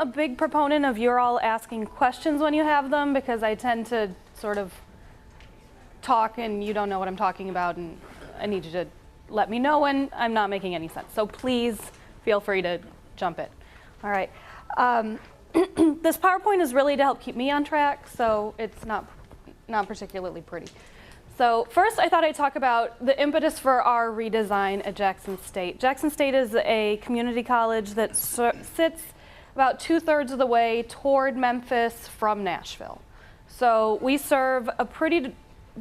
a big proponent of you all asking questions when you have them, because I tend to sort of talk and you don't know what I'm talking about, and I need you to let me know when I'm not making any sense. So please feel free to jump in. All right. This PowerPoint is really to help keep me on track, so it's not particularly pretty. So first, I thought I'd talk about the impetus for our redesign at Jackson State. Jackson State is a community college that sits about 2/3 of the way toward Memphis from Nashville. So we serve a pretty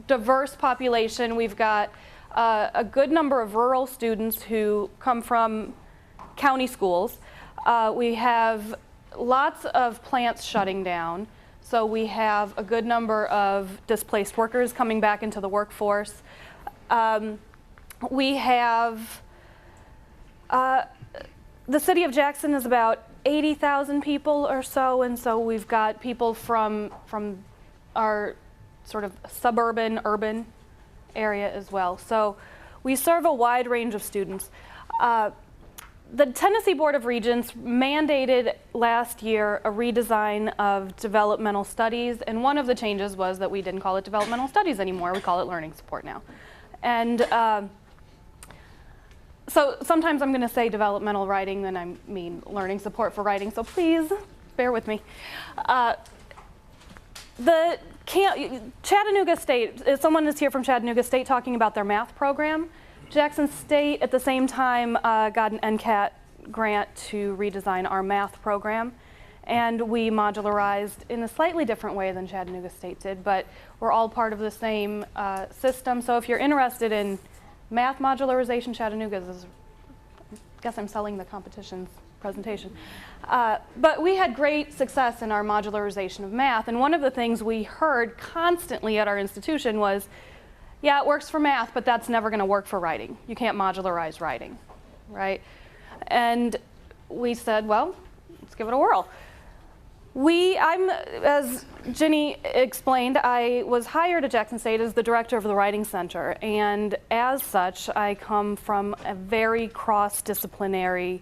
diverse population. We've got a good number of rural students who come from county schools. We have lots of plants shutting down. So we have a good number of displaced workers coming back into the workforce. We have, the city of Jackson is about 80,000 people or so, and so we've got people from our sort of suburban, urban area as well. So we serve a wide range of students. The Tennessee Board of Regents mandated last year a redesign of developmental studies, and one of the changes was that we didn't call it developmental studies anymore, we call it learning support now. And so sometimes I'm going to say developmental writing, then I mean learning support for writing, so please bear with me. Chattanooga State, someone is here from Chattanooga State talking about their math program. Jackson State, at the same time, got an NCAT grant to redesign our math program. And we modularized in a slightly different way than Chattanooga State did, but we're all part of the same system. So if you're interested in math modularization, Chattanooga's is, I guess I'm selling the competition's presentation. But we had great success in our modularization of math. And one of the things we heard constantly at our institution was, yeah, it works for math, but that's never going to work for writing. You can't modularize writing, right? And we said, well, let's give it a whirl. As Ginny explained, I was hired at Jackson State as the director of the Writing Center. And as such, I come from a very cross-disciplinary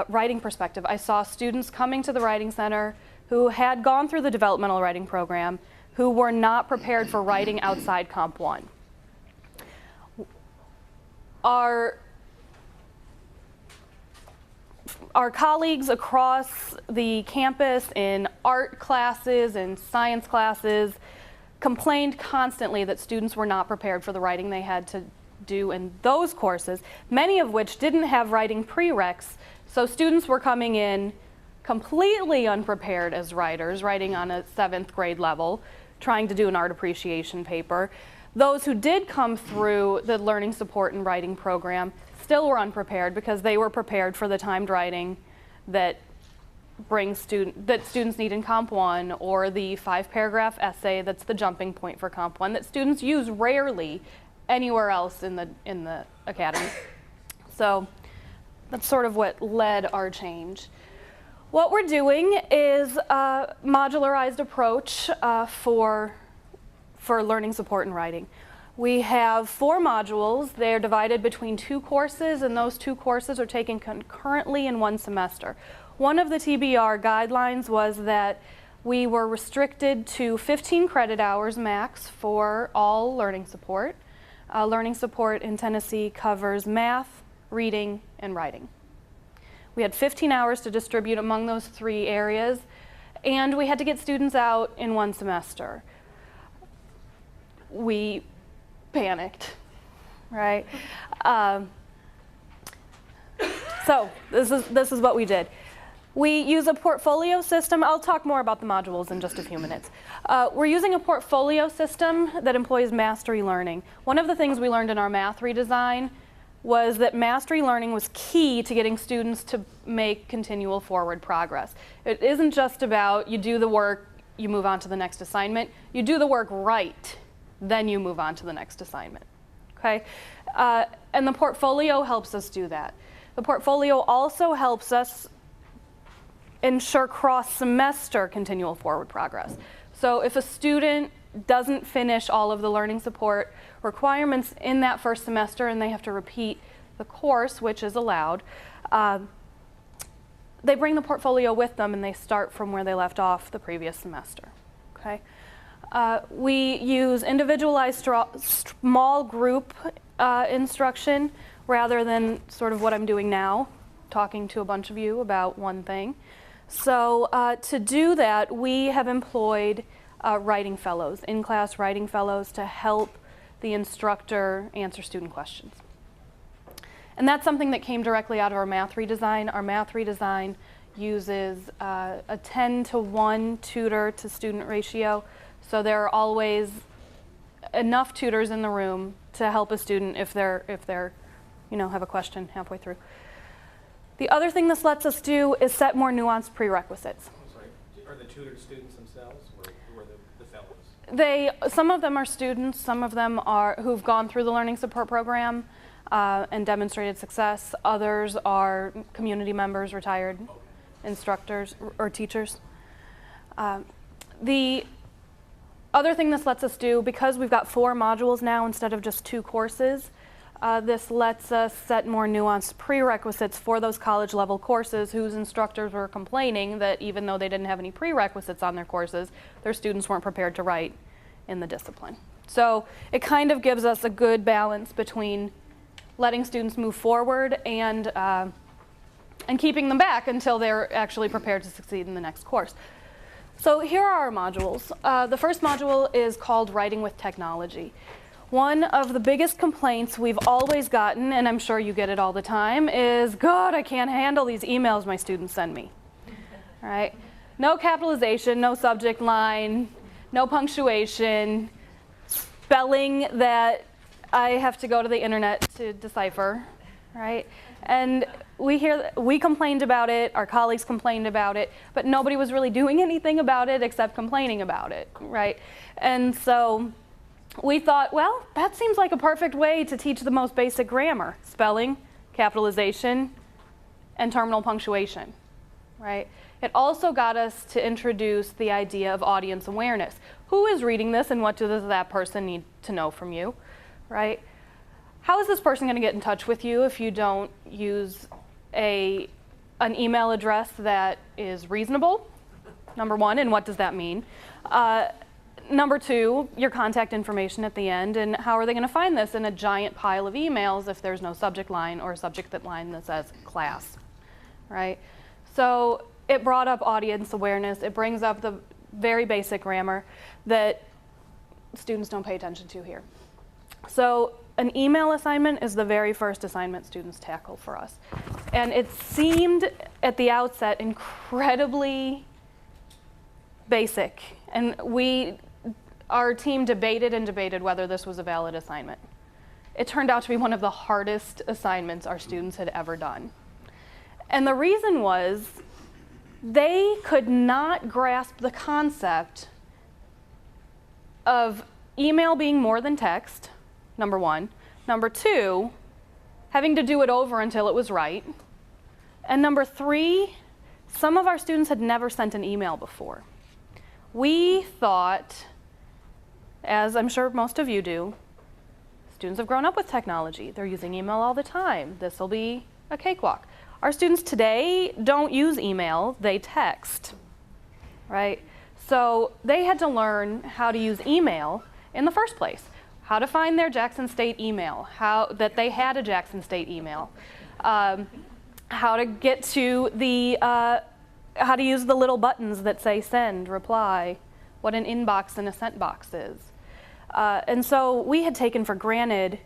writing perspective. I saw students coming to the Writing Center who had gone through the developmental writing program, who were not prepared for writing outside Comp 1. Our colleagues across the campus in art classes and science classes complained constantly that students were not prepared for the writing they had to do in those courses, many of which didn't have writing prereqs, so students were coming in completely unprepared as writers, writing on a 7th grade level, trying to do an art appreciation paper. Those who did come through the learning support and writing program still were unprepared because they were prepared for the timed writing that students need in Comp 1, or the 5-paragraph essay that's the jumping point for Comp 1 that students use rarely anywhere else in the academy. So that's sort of what led our change. What we're doing is a modularized approach for learning support and writing. We have 4 modules. They're divided between 2 courses, and those 2 courses are taken concurrently in 1 semester. One of the TBR guidelines was that we were restricted to 15 credit hours max for all learning support. Learning support in Tennessee covers math, reading, and writing. We had 15 hours to distribute among those 3 areas, and we had to get students out in 1 semester. We panicked, right? So this is what we did. We use a portfolio system. I'll talk more about the modules in just a few minutes. We're using a portfolio system that employs mastery learning. One of the things we learned in our math redesign was that mastery learning was key to getting students to make continual forward progress. It isn't just about you do the work, you move on to the next assignment. You do the work right, then you move on to the next assignment, okay? And the portfolio helps us do that. The portfolio also helps us ensure cross-semester continual forward progress. So if a student doesn't finish all of the learning support requirements in that first semester and they have to repeat the course, which is allowed, they bring the portfolio with them and they start from where they left off the previous semester. Okay? We use individualized small group instruction rather than sort of what I'm doing now, talking to a bunch of you about one thing. So to do that, we have employed writing fellows, in-class writing fellows, to help the instructor answer student questions. And that's something that came directly out of our math redesign. Our math redesign uses a 10-to-1 tutor to student ratio. So there are always enough tutors in the room to help a student if they're have a question halfway through. The other thing this lets us do is set more nuanced prerequisites. I'm sorry, are the tutored students themselves, or who are the fellows? Some of them are students, some of them are who've gone through the learning support program and demonstrated success. Others are community members, retired instructors or teachers. The other thing this lets us do, because we've got 4 modules now instead of just 2 courses, this lets us set more nuanced prerequisites for those college level courses whose instructors were complaining that even though they didn't have any prerequisites on their courses, their students weren't prepared to write in the discipline. So it kind of gives us a good balance between letting students move forward and keeping them back until they're actually prepared to succeed in the next course. So here are our modules. The first module is called Writing with Technology. One of the biggest complaints we've always gotten, and I'm sure you get it all the time, is, God, I can't handle these emails my students send me. All right? No capitalization, no subject line, no punctuation, spelling that I have to go to the internet to decipher, right? And we complained about it, our colleagues complained about it, but nobody was really doing anything about it except complaining about it, right? And so we thought, well, that seems like a perfect way to teach the most basic grammar: spelling, capitalization, and terminal punctuation, right? It also got us to introduce the idea of audience awareness. Who is reading this and what does that person need to know from you, right? How is this person going to get in touch with you if you don't use an email address that is reasonable? Number one, and what does that mean? Number two, your contact information at the end, and how are they going to find this in a giant pile of emails if there's no subject line or a subject line that says class, right? So it brought up audience awareness. It brings up the very basic grammar that students don't pay attention to here. So an email assignment is the very first assignment students tackle for us. And it seemed at the outset incredibly basic. And our team debated and debated whether this was a valid assignment. It turned out to be one of the hardest assignments our students had ever done. And the reason was they could not grasp the concept of email being more than text, number one. Number two, having to do it over until it was right. And number three, some of our students had never sent an email before. We thought, as I'm sure most of you do, students have grown up with technology. They're using email all the time. This will be a cakewalk. Our students today don't use email, they text, right? So they had to learn how to use email in the first place, how to find their Jackson State email, that they had a Jackson State email, how to get to how to use the little buttons that say send, reply, what an inbox and a sent box is. And so we had taken for granted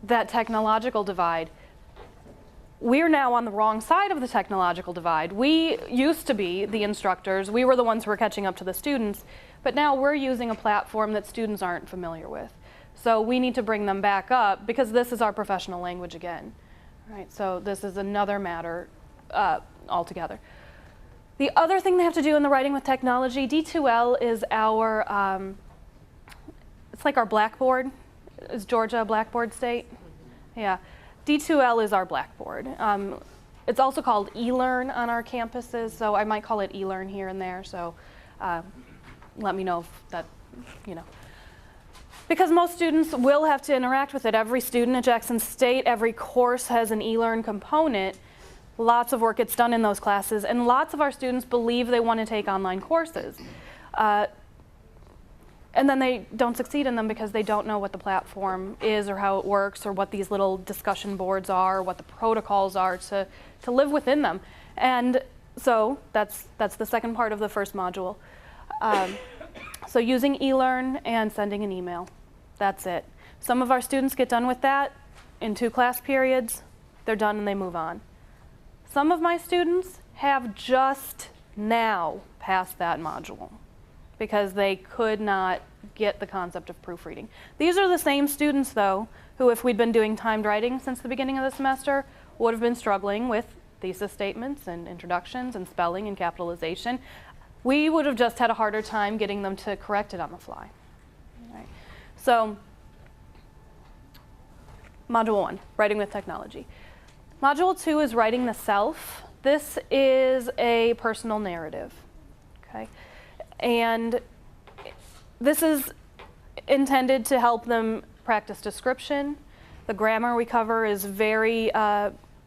that technological divide. We're now on the wrong side of the technological divide. We used to be the instructors. We were the ones who were catching up to the students. But now we're using a platform that students aren't familiar with. So we need to bring them back up because this is our professional language again. Right? So this is another matter altogether. The other thing they have to do in the Writing with Technology, D2L is our, it's like our Blackboard. Is Georgia a Blackboard state? Yeah. D2L is our Blackboard. It's also called eLearn on our campuses, so I might call it eLearn here and there, so let me know if that, Because most students will have to interact with it. Every student at Jackson State, every course has an eLearn component. Lots of work gets done in those classes, and lots of our students believe they want to take online courses. And then they don't succeed in them because they don't know what the platform is or how it works or what these little discussion boards are, or what the protocols are to live within them. And so that's the second part of the first module. So using eLearn and sending an email. That's it. Some of our students get done with that in 2 class periods. They're done and they move on. Some of my students have just now passed that module because they could not get the concept of proofreading. These are the same students, though, who, if we'd been doing timed writing since the beginning of the semester, would have been struggling with thesis statements and introductions and spelling and capitalization. We would have just had a harder time getting them to correct it on the fly. Right. So, Module 1, Writing with Technology. Module 2 is Writing the Self. This is a personal narrative. Okay? And this is intended to help them practice description. The grammar we cover is very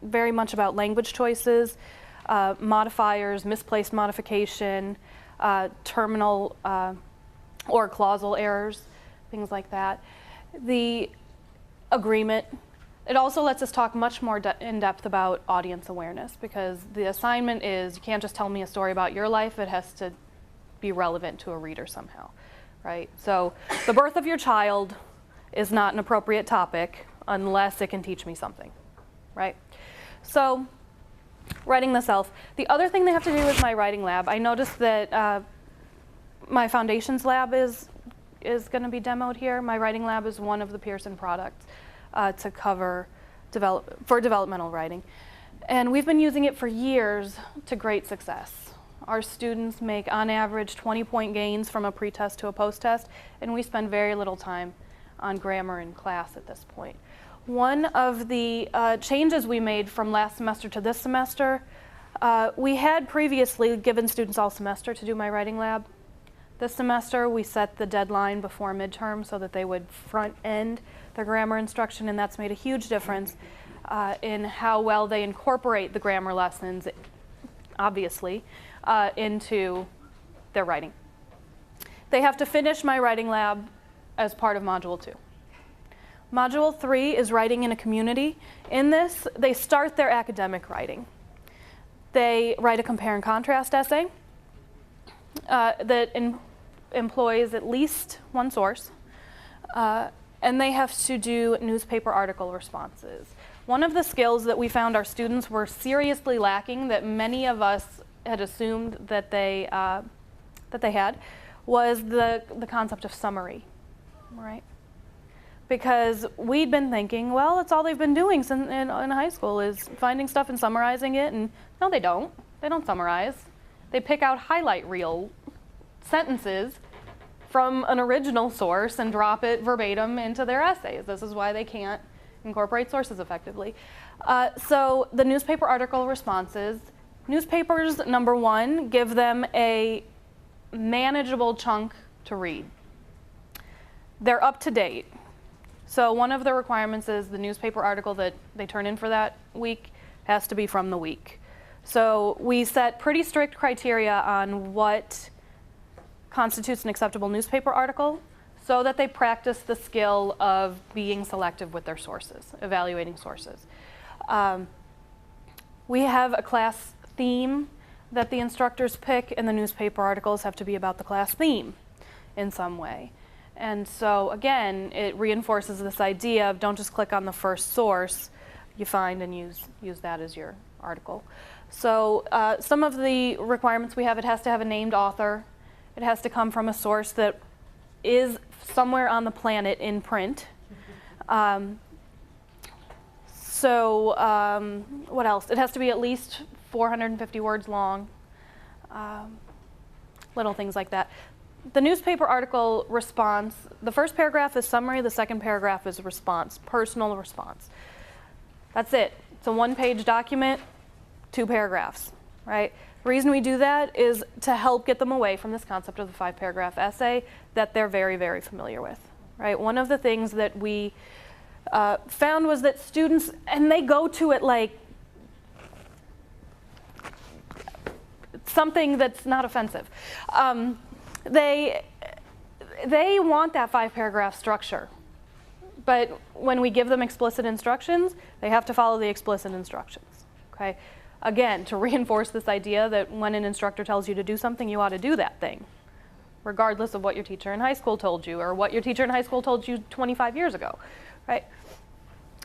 much about language choices, modifiers, misplaced modification, terminal or clausal errors, things like that. The agreement. It also lets us talk much more in depth about audience awareness, because the assignment is, you can't just tell me a story about your life, it has to be relevant to a reader somehow, right? So the birth of your child is not an appropriate topic unless it can teach me something, right? So writing the self. The other thing they have to do is my writing lab. I noticed that my foundations lab is going to be demoed here. My writing lab is one of the Pearson products to cover for developmental writing. And we've been using it for years to great success. Our students make, on average, 20-point gains from a pre-test to a post-test, and we spend very little time on grammar in class at this point. One of the changes we made from last semester to this semester, we had previously given students all semester to do my writing lab. This semester, we set the deadline before midterm so that they would front-end their grammar instruction, and that's made a huge difference in how well they incorporate the grammar lessons, obviously, into their writing. They have to finish my writing lab as part of Module 2. Module 3 is Writing in a Community. In this, they start their academic writing. They write a compare and contrast essay that employs at least one source, and they have to do newspaper article responses. One of the skills that we found our students were seriously lacking, that many of us had assumed that they had, was the concept of summary, right? Because we'd been thinking, well, it's all they've been doing in high school is finding stuff and summarizing it, and no, they don't. They don't summarize. They pick out highlight reel sentences from an original source and drop it verbatim into their essays. This is why they can't incorporate sources effectively. So the newspaper article responses, newspapers, number one, give them a manageable chunk to read. They're up to date. So one of the requirements is the newspaper article that they turn in for that week has to be from the week. So we set pretty strict criteria on what constitutes an acceptable newspaper article so that they practice the skill of being selective with their sources, evaluating sources. We have a class theme that the instructors pick, and the newspaper articles have to be about the class theme in some way. And so again, it reinforces this idea of don't just click on the first source you find and use that as your article. So some of the requirements we have, it has to have a named author. It has to come from a source that is somewhere on the planet in print. What else? It has to be at least 450 words long. Little things like that. The newspaper article response, the first paragraph is summary, the second paragraph is response, personal response. That's it. It's a one-page document, 2 paragraphs, right? The reason we do that is to help get them away from this concept of the 5-paragraph essay that they're very, very familiar with, right? One of the things that we found was that students, and they go to it like something that's not offensive. They want that 5-paragraph structure. But when we give them explicit instructions, they have to follow the explicit instructions, okay? Again, to reinforce this idea that when an instructor tells you to do something, you ought to do that thing, regardless of what your teacher in high school told you or what your teacher in high school told you 25 years ago, right?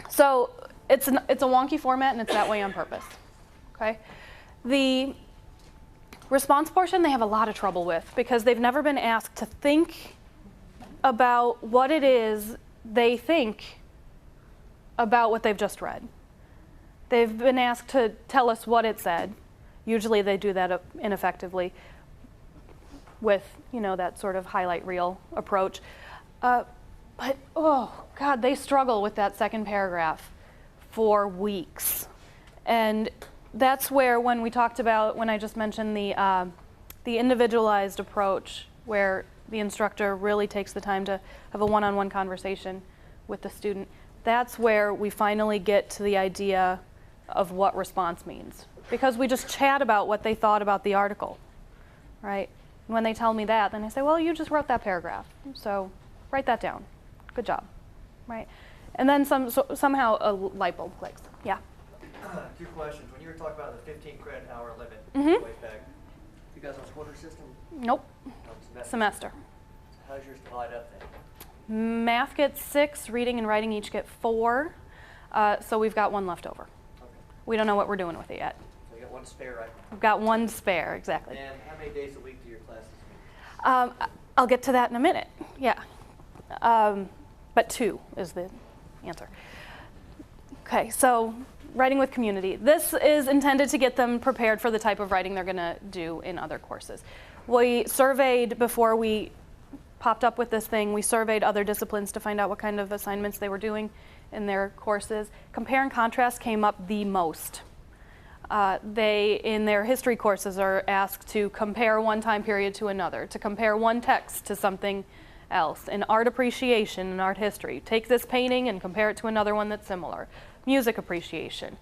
So it's a wonky format, and it's that way on purpose, okay? The response portion they have a lot of trouble with because they've never been asked to think about what it is they think about what they've just read. They've been asked to tell us what it said. Usually they do that ineffectively with, that sort of highlight reel approach. But, oh, God, they struggle with that second paragraph for weeks. And that's where when I just mentioned the individualized approach, where the instructor really takes the time to have a one-on-one conversation with the student, that's where we finally get to the idea of what response means. Because we just chat about what they thought about the article, right? And when they tell me that, then I say, well, you just wrote that paragraph, so write that down. Good job, right? And then somehow a light bulb clicks. Yeah? 2 questions. When you were talking about the 15 credit hour limit way back, you guys on a quarter system? Nope. Semester. So how's yours divide up then? Math gets 6, reading and writing each get 4, so we've got 1 left over. Okay. We don't know what we're doing with it yet. So you got 1 spare right now? We've got 1 spare, exactly. And how many days a week do your classes meet? I'll get to that in a minute, yeah. But 2 is the answer. Okay, so writing with community. This is intended to get them prepared for the type of writing they're going to do in other courses. We surveyed, before we popped up with this thing, we surveyed other disciplines to find out what kind of assignments they were doing in their courses. Compare and contrast came up the most. They, in their history courses, are asked to compare one time period to another, to compare one text to something else. In art appreciation and art history, take this painting and compare it to another one that's similar. Music appreciation.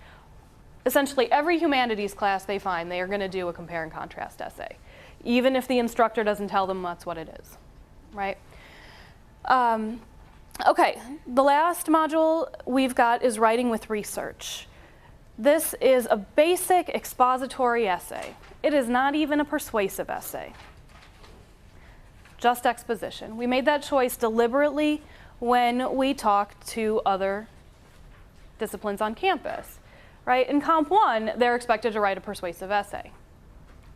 Essentially, every humanities class they find, they are going to do a compare and contrast essay, even if the instructor doesn't tell them that's what it is, right? Okay, the last module we've got is writing with research. This is a basic expository essay. It is not even a persuasive essay, just exposition. We made that choice deliberately when we talked to other disciplines on campus, right? In Comp 1, they're expected to write a persuasive essay.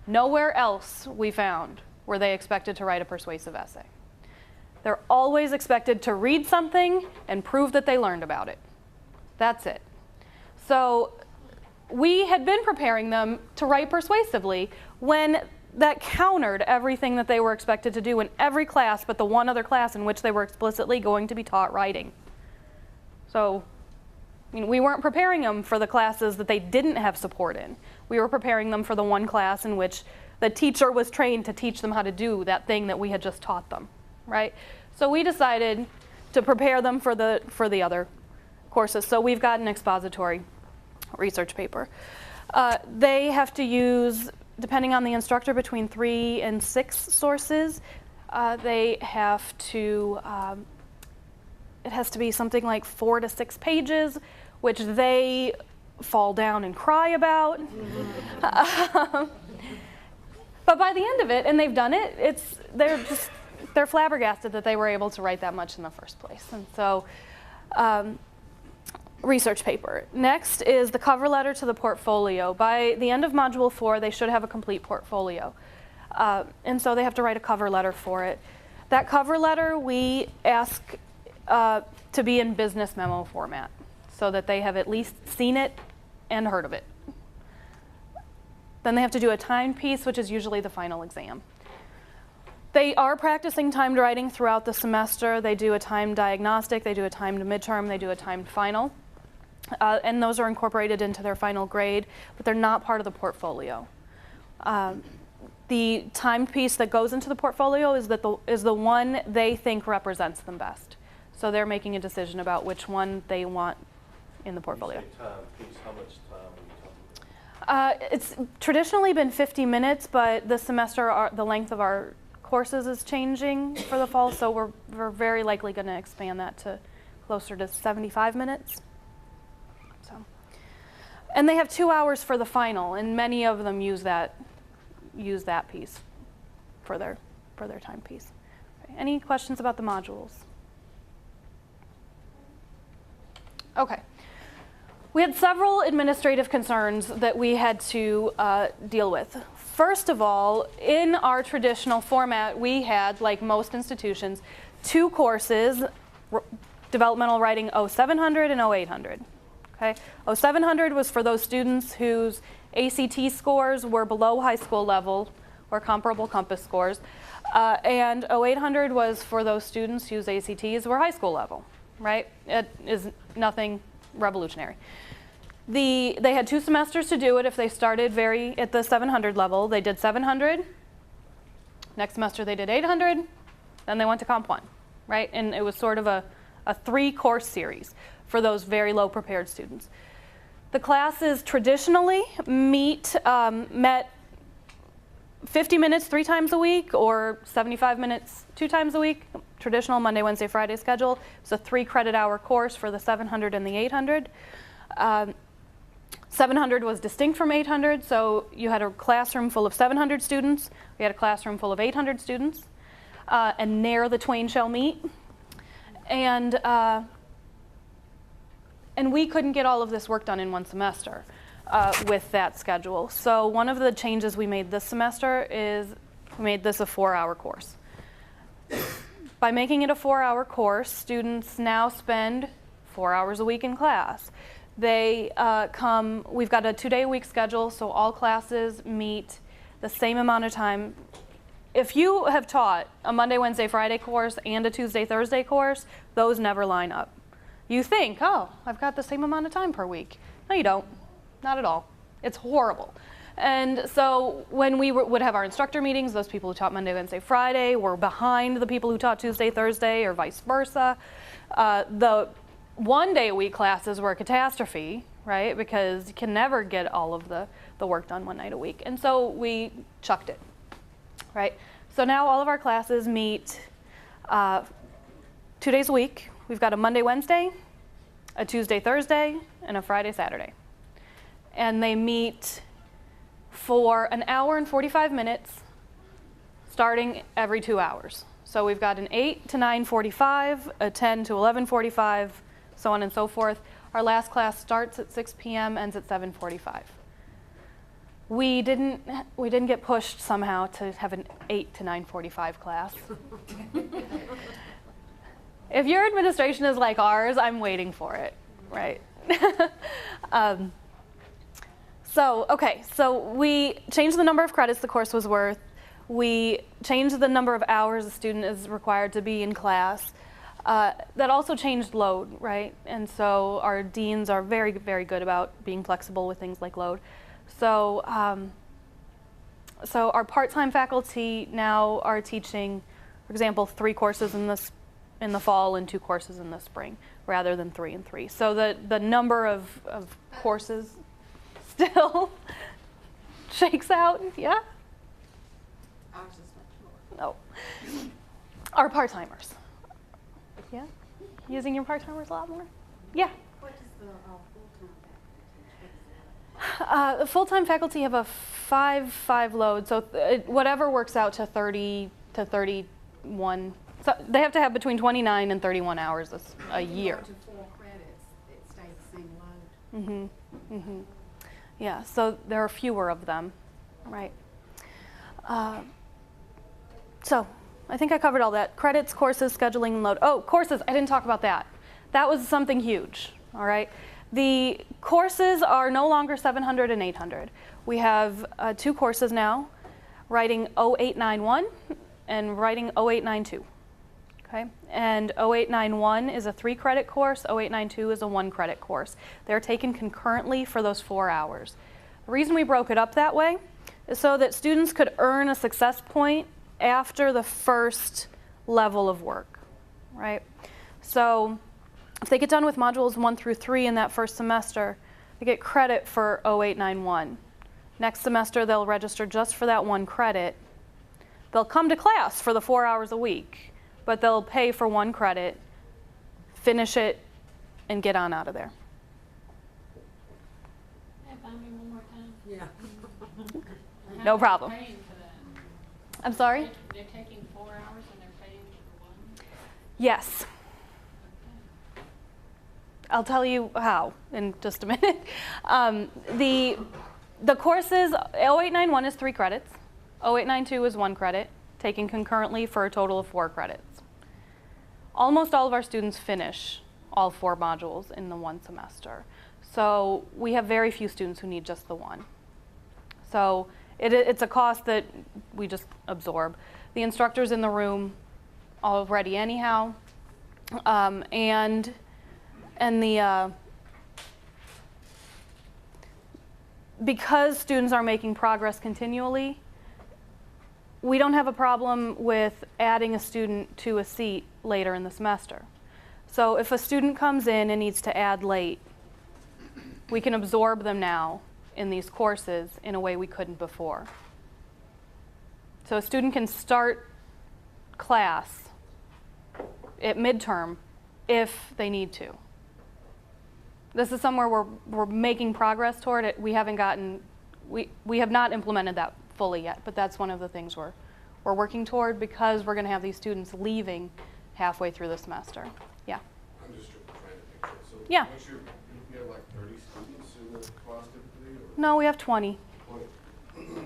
Nowhere else we found were they expected to write a persuasive essay. They're always expected to read something and prove that they learned about it. That's it. So we had been preparing them to write persuasively when that countered everything that they were expected to do in every class but the one other class in which they were explicitly going to be taught writing. So, we weren't preparing them for the classes that they didn't have support in. We were preparing them for the one class in which the teacher was trained to teach them how to do that thing that we had just taught them, right? So we decided to prepare them for the other courses. So we've got an expository research paper. They have to use, depending on the instructor, between 3 and 6 sources. They have to, it has to be something like 4 to 6 pages, which they fall down and cry about. But by the end of it, and they've done it, they're flabbergasted that they were able to write that much in the first place. And so, research paper. Next is the cover letter to the portfolio. By the end of Module 4, they should have a complete portfolio. And so they have to write a cover letter for it. That cover letter we ask to be in business memo format so that they have at least seen it and heard of it. Then they have to do a timed piece, which is usually the final exam. They are practicing timed writing throughout the semester. They do a timed diagnostic, they do a timed midterm, they do a timed final. And those are incorporated into their final grade, but they're not part of the portfolio. The timed piece that goes into the portfolio is the one they think represents them best. So they're making a decision about which one they want in the portfolio. When you say time piece, how much time are you talking It's traditionally been 50 minutes, but this semester the length of our courses is changing for the fall, so we're very likely going to expand that to closer to 75 minutes. So, and they have 2 hours for the final, and many of them use that piece for their timepiece. Okay. Any questions about the modules? Okay. We had several administrative concerns that we had to deal with. First of all, in our traditional format, we had, like most institutions, 2 courses, developmental writing 0700 and 0800. Okay? 0700 was for those students whose ACT scores were below high school level or comparable COMPASS scores, and 0800 was for those students whose ACTs were high school level, right? It is nothing revolutionary. They had 2 semesters to do it if they started at the 700 level. They did 700. Next semester they did 800. Then they went to Comp 1, right? And it was sort of a 3-course series for those very low prepared students. The classes traditionally met 50 minutes 3 times a week or 75 minutes 2 times a week. Traditional Monday, Wednesday, Friday schedule. It's a 3-credit-hour course for the 700 and the 800. 700 was distinct from 800, so you had a classroom full of 700 students. We had a classroom full of 800 students, and ne'er the twain shall meet. And we couldn't get all of this work done in 1 semester with that schedule. So one of the changes we made this semester is we made this a 4-hour course. By making it a 4-hour course, students now spend 4 hours a week in class. We've got a 2-day-a-week schedule, so all classes meet the same amount of time. If you have taught a Monday, Wednesday, Friday course and a Tuesday, Thursday course, those never line up. You think, oh, I've got the same amount of time per week. No, you don't. Not at all. It's horrible. And so when we would have our instructor meetings, those people who taught Monday, Wednesday, Friday were behind the people who taught Tuesday, Thursday, or vice versa. The 1-day-a-week classes were a catastrophe, right? Because you can never get all of the work done 1 night a week. And so we chucked it, right? So now all of our classes meet 2 days a week. We've got a Monday, Wednesday, a Tuesday, Thursday, and a Friday, Saturday. And they meet for an hour and 45 minutes, starting every 2 hours. So we've got an 8 to 9:45, a 10 to 11:45, so on and so forth. Our last class starts at 6 p.m., ends at 7:45. We didn't get pushed somehow to have an 8 to 9:45 class. If your administration is like ours, I'm waiting for it, right? So we changed the number of credits the course was worth. We changed the number of hours a student is required to be in class. That also changed load, right? And so our deans are very, very good about being flexible with things like load. So our part-time faculty now are teaching, for example, 3 courses in the fall and 2 courses in the spring, rather than 3 and 3. So the number of courses still shakes out, yeah? Ours is much more. No. Our part-timers. Yeah? Using your part-timers a lot more? Yeah. What does the full-time faculty teach? The full-time faculty have a 5-5 load, so whatever works out to 30 to 31. So they have to have between 29 and 31 hours a year. To 4 credits, it stays the same load. Mm-hmm. Mm-hmm. Yeah, so there are fewer of them, right? So I think I covered all that. Credits, courses, scheduling, and load. Oh, courses, I didn't talk about that. That was something huge, all right? The courses are no longer 700 and 800. We have 2 courses now, writing 0891 and writing 0892. Okay? And 0891 is a 3-credit course, 0892 is a 1-credit course. They're taken concurrently for those 4 hours. The reason we broke it up that way is so that students could earn a success point after the first level of work, right? So if they get done with modules 1 through 3 in that first semester, they get credit for 0891. Next semester, they'll register just for that 1 credit. They'll come to class for the 4 hours a week, but they'll pay for 1 credit, finish it, and get on out of there. One more time. Yeah. No problem. Paying for that. I'm sorry? They're taking 4 hours and they're paying for 1? Yes. I'll tell you how in just a minute. The courses, 0891 is 3 credits. 0892 is 1 credit, taken concurrently for a total of 4 credits. Almost all of our students finish all 4 modules in the 1 semester. So we have very few students who need just the 1. So it's a cost that we just absorb. The instructor's in the room already anyhow, and because students are making progress continually, we don't have a problem with adding a student to a seat later in the semester. So if a student comes in and needs to add late, we can absorb them now in these courses in a way we couldn't before. So a student can start class at midterm if they need to. This is somewhere we're making progress toward it. We haven't gotten, we have not implemented that fully yet, but that's one of the things we're working toward because we're going to have these students leaving halfway through the semester. Yeah. I'm just trying to picture. So Yeah. you have like 30 students in the class typically? Or No, we have 20. 20.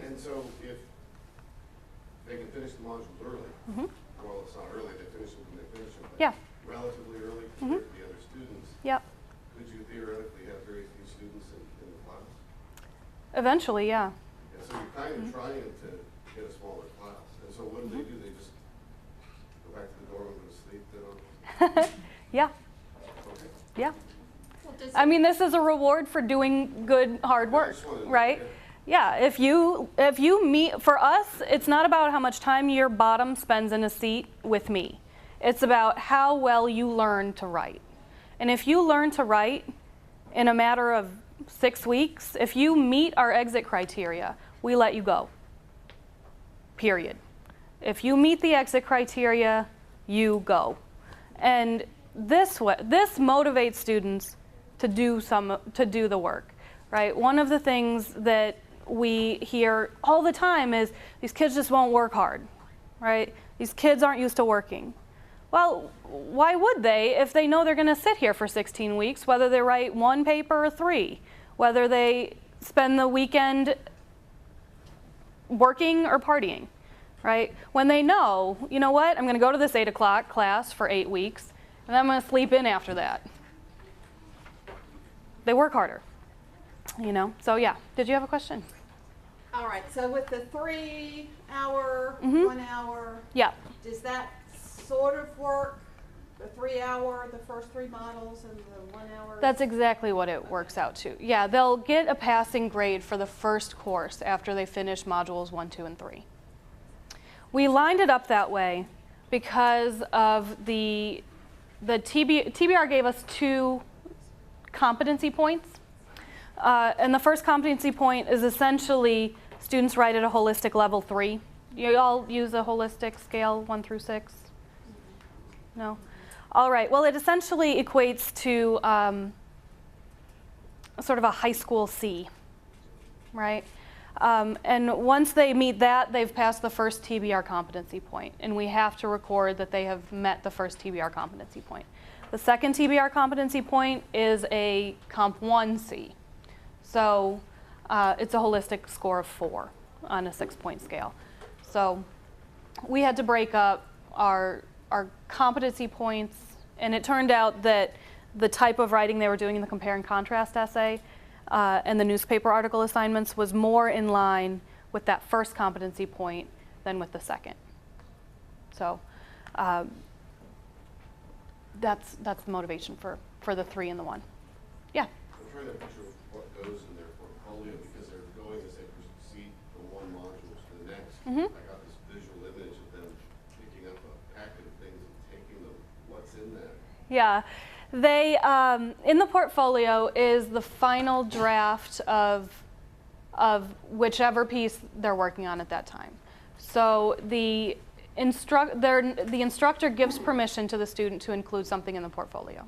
And so if they can finish the modules early, well, it's not early, they finish them when they finish them, but Yeah. relatively early compared to the other students, Yep. could you theoretically have very few students in the class? Eventually, yeah. And so you're kind of trying to get a smaller class. And so what do? They just go back to the dorm and go to sleep then? Yeah. Okay. Yeah. Well, does I mean, this is a reward for doing good, hard work, right? Yeah, if you meet, for us, it's not about how much time your bottom spends in a seat with me. It's about how well you learn to write. And if you learn to write in a matter of 6 weeks, if you meet our exit criteria, we let you go. Period. If you meet the exit criteria, you go. And this motivates students to do the work, right? One of the things that we hear all the time is these kids just won't work hard, right? These kids aren't used to working. Well, why would they if they know they're going to sit here for 16 weeks, whether they write 1 paper or 3, whether they spend the weekend working or partying, right? When they know, you know what, I'm going to go to this 8 o'clock class for 8 weeks, and then I'm going to sleep in after that. They work harder, you know? So yeah, did you have a question? All right, so with the 3 hour, 1 hour, Yeah. does that sort of work? The 3 hour, the first 3 models, and the 1 hour? That's exactly what it works out to. Yeah, they'll get a passing grade for the first course after they finish modules 1, 2, and 3. We lined it up that way because of the TBR gave us 2 competency points. And the first competency point is essentially students write at a holistic level 3. You all use a holistic scale 1 through 6? No? All right, well, it essentially equates to sort of a high school C, right? And once they meet that, they've passed the first TBR competency point, and we have to record that they have met the first TBR competency point. The second TBR competency point is a Comp 1C. So it's a holistic score of 4 on a 6-point scale. So we had to break up our competency points, and it turned out that the type of writing they were doing in the compare and contrast essay and the newspaper article assignments was more in line with that first competency point than with the second. So that's the motivation for the 3 and the 1. Yeah. I'm trying to picture what goes in their portfolio because they're going as they proceed from one module to the next. I got this visual image of them picking up a packet of things and taking them. What's in there? Yeah. They, in the portfolio is the final draft of of whichever piece they're working on at that time. So the instructor gives permission to the student to include something in the portfolio.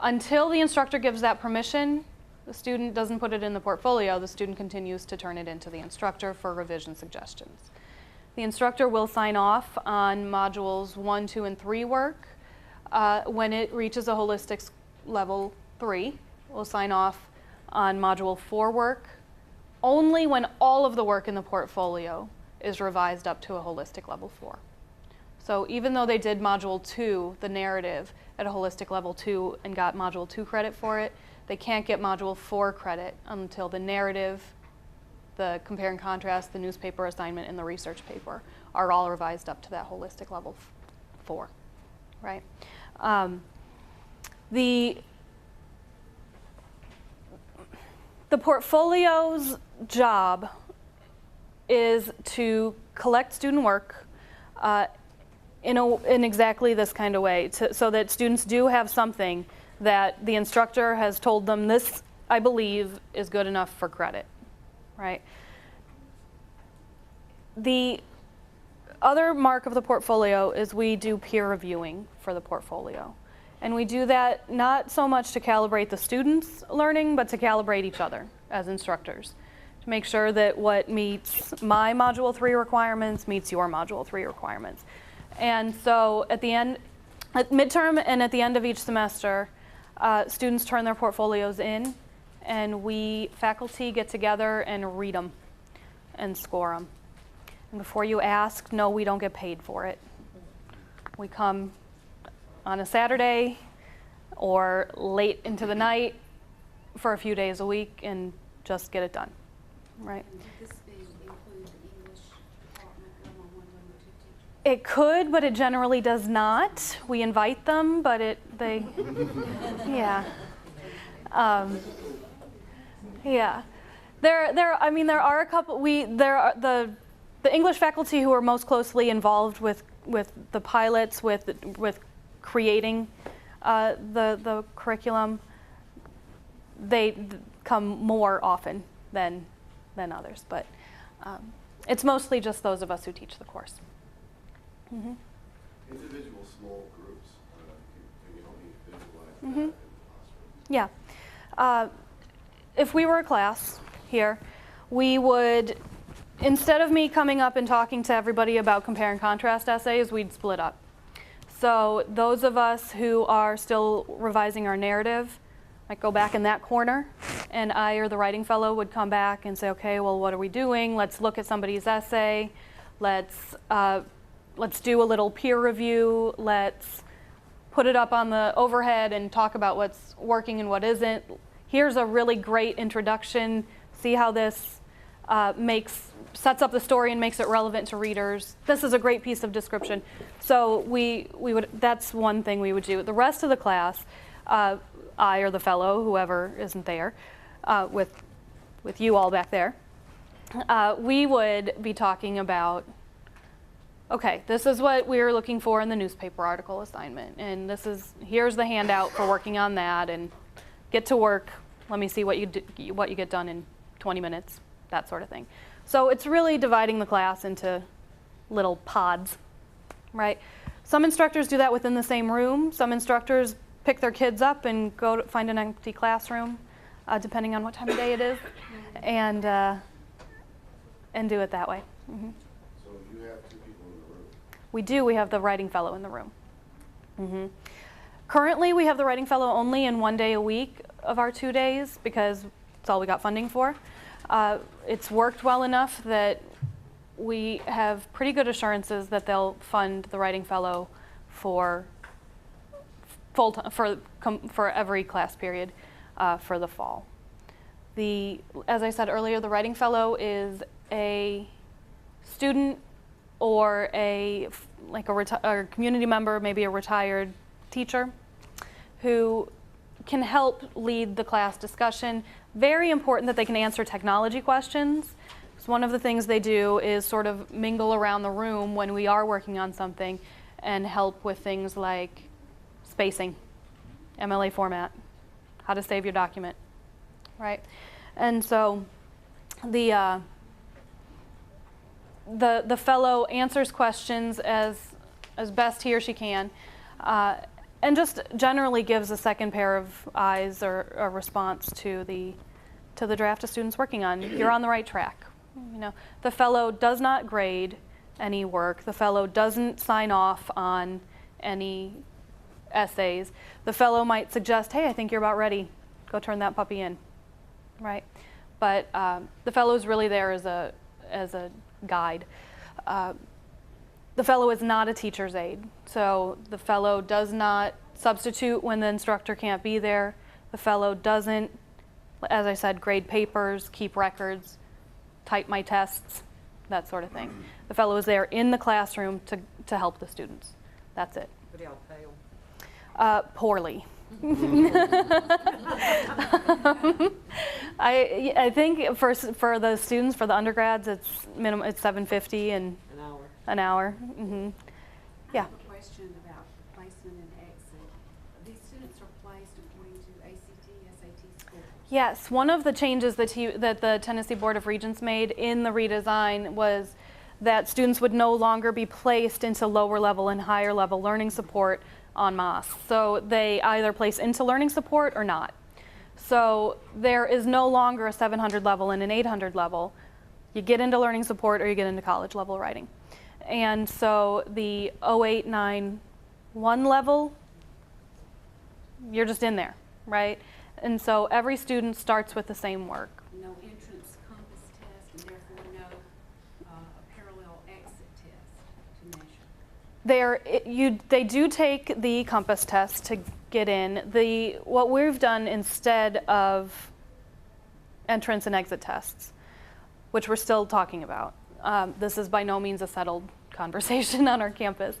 Until the instructor gives that permission, the student doesn't put it in the portfolio. The student continues to turn it into the instructor for revision suggestions. The instructor will sign off on modules 1, 2, and 3 work. When it reaches a holistics level 3, we'll sign off on module 4 work only when all of the work in the portfolio is revised up to a holistic level 4. So even though they did module 2, the narrative, at a holistic level 2 and got module 2 credit for it, they can't get module 4 credit until the narrative, the compare and contrast, the newspaper assignment, and the research paper are all revised up to that holistic level 4, right? The portfolio's job is to collect student work in exactly this kind of way, so that students do have something that the instructor has told them, this, I believe, is good enough for credit, right? The other mark of the portfolio is we do peer reviewing for the portfolio. And we do that not so much to calibrate the students' learning, but to calibrate each other as instructors, to make sure that what meets my Module 3 requirements meets your Module 3 requirements. And so at the end, at midterm and at the end of each semester, students turn their portfolios in, and we faculty get together and read them and score them. And before you ask, no, we don't get paid for it. We come on a Saturday or late into the night for a few days a week and just get it done, right? Would this include the English department, one-on-one number 2 teacher? It could, but it generally does not. We invite them, but yeah. Yeah. There are a couple, the English faculty who are most closely involved with the pilots, with creating the curriculum, they come more often than others, but it's mostly just those of us who teach the course. Mm-hmm. Individual small groups, can you help me visualize that in the classroom? Yeah. If we were a class here, we would, instead of me coming up and talking to everybody about compare and contrast essays, we'd split up. So those of us who are still revising our narrative might go back in that corner, and I or the writing fellow would come back and say, okay, well, what are we doing? Let's look at somebody's essay. Let's do a little peer review. Let's put it up on the overhead and talk about what's working and what isn't. Here's a really great introduction. See how this sets up the story and makes it relevant to readers. This is a great piece of description. So we would, that's one thing we would do. The rest of the class, I or the fellow, whoever isn't there, with you all back there, we would be talking about, okay, this is what we're looking for in the newspaper article assignment, and here's the handout for working on that, and get to work. Let me see what you get done in 20 minutes, that sort of thing. So it's really dividing the class into little pods, right? Some instructors do that within the same room. Some instructors pick their kids up and go to find an empty classroom, depending on what time of day it is, and do it that way. Mm-hmm. So you have 2 people in the room? We do. We have the writing fellow in the room. Mm-hmm. Currently, we have the writing fellow only in 1 day a week of our 2 days because it's all we got funding for. It's worked well enough that we have pretty good assurances that they'll fund the writing fellow for full time, for every class period for the fall. As I said earlier, the writing fellow is a student or a community member, maybe a retired teacher, who can help lead the class discussion. Very important that they can answer technology questions. So one of the things they do is sort of mingle around the room when we are working on something and help with things like spacing, MLA format, how to save your document, right? And so the fellow answers questions as best he or she can, and just generally gives a second pair of eyes or a response to the draft a student's working on. You're on the right track. You know, the fellow does not grade any work. The fellow doesn't sign off on any essays. The fellow might suggest, hey, I think you're about ready. Go turn that puppy in, right? But the fellow is really there as a guide. The fellow is not a teacher's aide. So the fellow does not substitute when the instructor can't be there. The fellow doesn't, as I said, grade papers, keep records, type my tests, that sort of thing. The fellow is there in the classroom to help the students. That's it. But y'all pay 'em. Poorly. I think for the students, for the undergrads, it's $7.50 and an hour. Mm-hmm. I have a question about placement and exit. These students are placed according to ACT, SAT scores. Yes, one of the changes that the Tennessee Board of Regents made in the redesign was that students would no longer be placed into lower level and higher level learning support en masse. So they either place into learning support or not. So there is no longer a 700 level and an 800 level. You get into learning support or you get into college level writing. And so the 0891 level, you're just in there, right? And so every student starts with the same work. No entrance compass test, and therefore no parallel exit test to measure. They do take the compass test to get in. What we've done instead of entrance and exit tests, which we're still talking about. This is by no means a settled conversation on our campus.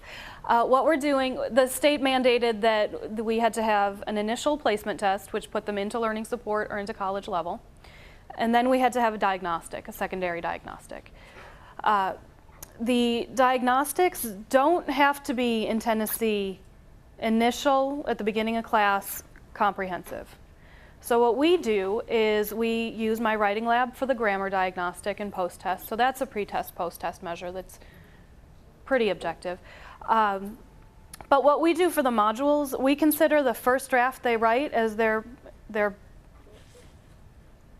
What we're doing, the state mandated that we had to have an initial placement test, which put them into learning support or into college level. And then we had to have a diagnostic, a secondary diagnostic. The diagnostics don't have to be in Tennessee initial, at the beginning of class, comprehensive. So what we do is we use my writing lab for the grammar diagnostic and post-test. So that's a pre-test, post-test measure that's pretty objective. But what we do for the modules, we consider the first draft they write as their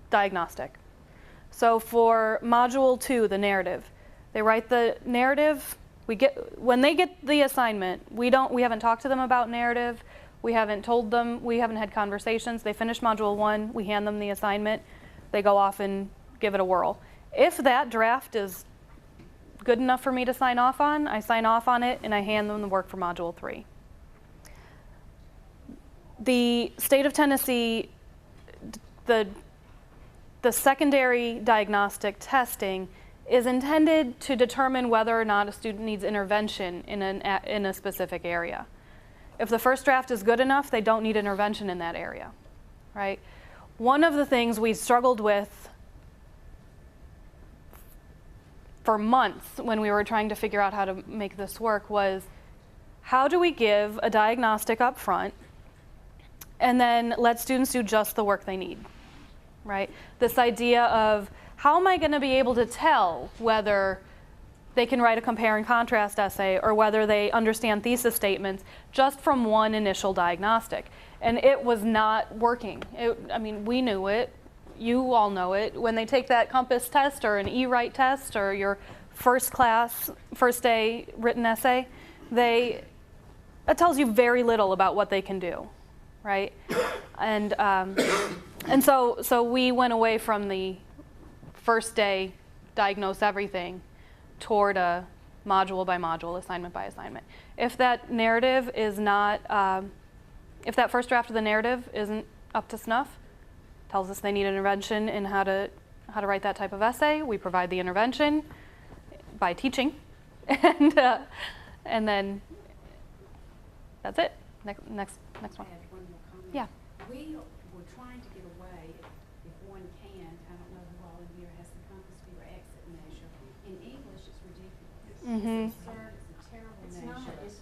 diagnostic. So for module 2, the narrative, they write the narrative. When they get the assignment, we haven't talked to them about narrative. We haven't told them, we haven't had conversations. They finish module 1, we hand them the assignment. They go off and give it a whirl. If that draft is good enough for me to sign off on, I sign off on it and I hand them the work for module 3. The state of Tennessee, the secondary diagnostic testing is intended to determine whether or not a student needs intervention in a specific area. If the first draft is good enough, they don't need intervention in that area, right? One of the things we struggled with for months when we were trying to figure out how to make this work was, how do we give a diagnostic up front and then let students do just the work they need, right? This idea of, how am I going to be able to tell whether they can write a compare and contrast essay or whether they understand thesis statements just from one initial diagnostic? And it was not working. I mean, we knew it. You all know it. When they take that compass test or an e-write test or your first day written essay, it tells you very little about what they can do, right? And so we went away from the first day diagnose everything toward a module by module, assignment by assignment. If that narrative is not, if that first draft of the narrative isn't up to snuff, tells us they need intervention in how to write that type of essay, we provide the intervention by teaching, and then that's it. Next one. I have one more comment. Yeah. We were trying to get away, if one can, I don't know who all in here has the compass view or exit measure. In English, it's ridiculous. Mm-hmm. It's absurd, it's a terrible It's measure.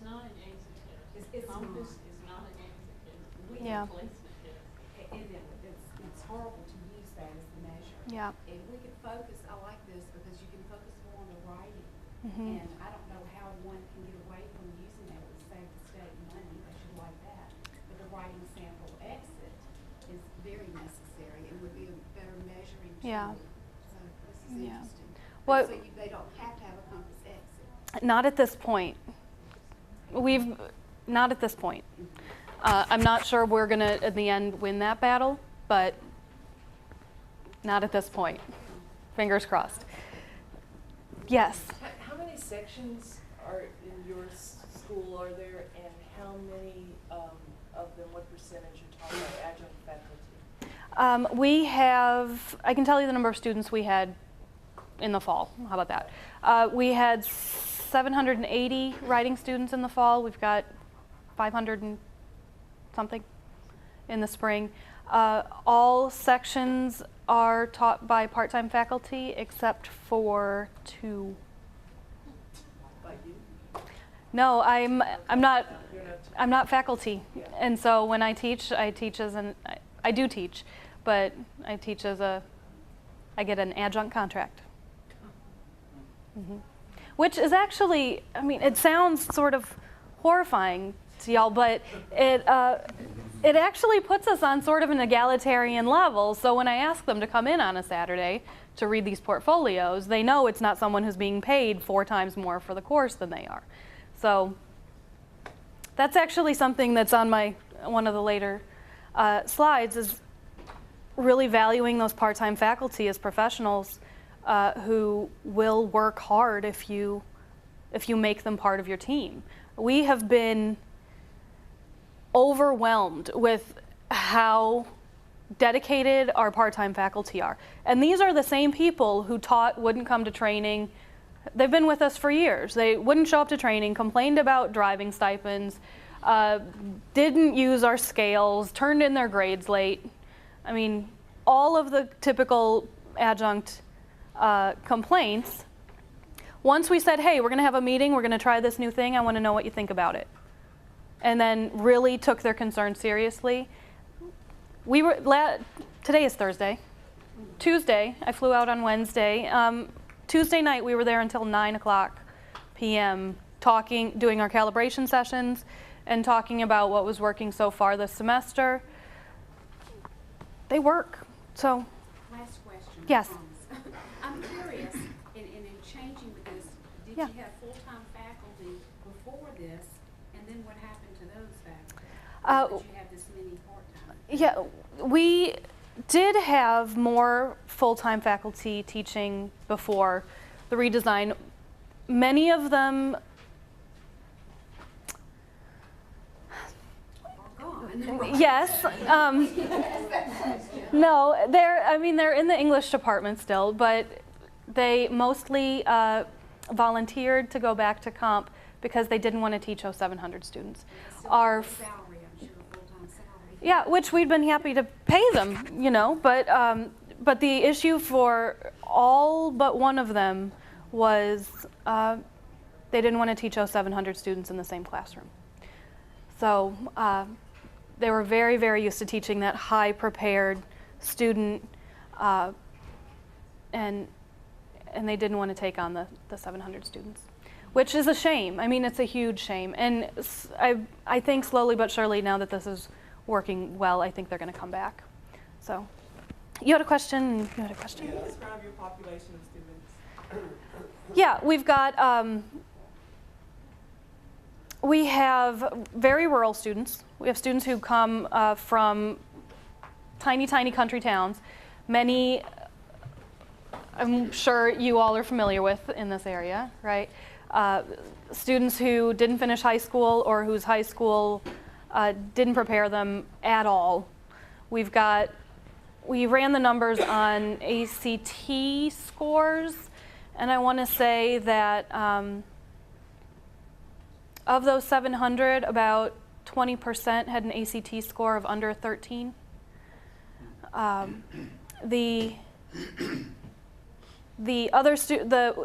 not an exit test. It's Compass not. is not an exit test. We- Yeah. Placement test. It's horrible to use that as the measure. Yeah. if we could focus, I like this because you can focus more on the writing. Mhm. And I don't know how one can get away from using that to save the state money, they should like that. But the writing sample exit is very necessary and would be a better measuring tool. Yeah. So this is Yeah. interesting. What- So they don't have to have a compass exit. Not at this point. Not at this point. I'm not sure we're going to, in the end, win that battle, but not at this point. Fingers crossed. Yes? How many sections are in your school are there, and how many of them, what percentage are taught by adjunct faculty? We have, I can tell you the number of students we had in the fall. How about that? We had 780 writing students in the fall. We've got 500 and something in the spring. All sections are taught by part-time faculty except for 2. By you? No, I'm not. You're not. I'm not faculty, Yeah. and so when I teach as I do teach, but I teach as I get an adjunct contract. Which is actually, I mean, it sounds sort of horrifying to y'all, but it actually puts us on sort of an egalitarian level. So when I ask them to come in on a Saturday to read these portfolios, they know it's not someone who's being paid 4 times more for the course than they are. So that's actually something that's on one of the later slides, is really valuing those part-time faculty as professionals who will work hard if you make them part of your team. We have been overwhelmed with how dedicated our part-time faculty are. And these are the same people who wouldn't come to training. They've been with us for years. They wouldn't show up to training, complained about driving stipends, didn't use our scales, turned in their grades late. I mean, all of the typical adjunct complaints. Once we said, hey, we're going to have a meeting, we're going to try this new thing, I want to know what you think about it. And then really took their concerns seriously. Today is Thursday. Tuesday, I flew out on Wednesday. Tuesday night, we were there until 9:00 p.m. doing our calibration sessions and talking about what was working so far this semester. They work, so. Last question. Yes. I'm curious, in changing this, did Yeah. you have full-time faculty before this, and then what happened to those faculty? Or did you have this many part-time? Yeah, we did have more full-time faculty teaching before the redesign. Many of them, yes. No, they're in the English department still, but they mostly volunteered to go back to comp because they didn't want to teach 0700 students. Salary, I'm sure, full-time salary. Yeah, which we'd been happy to pay them, but the issue for all but one of them was they didn't want to teach 0700 students in the same classroom. So they were very, very used to teaching that high-prepared student, and they didn't want to take on the 700 students, which is a shame. I mean, it's a huge shame. And I think slowly but surely, now that this is working well, I think they're going to come back. So, you had a question? You had a question? Can you describe your population of students? Yeah, we've got, we have very rural students. We have students who come from tiny, tiny country towns. Many, I'm sure you all are familiar with in this area, right? Students who didn't finish high school or whose high school didn't prepare them at all. We ran the numbers on ACT scores, and I want to say that of those 700, about 20% had an ACT score of under 13.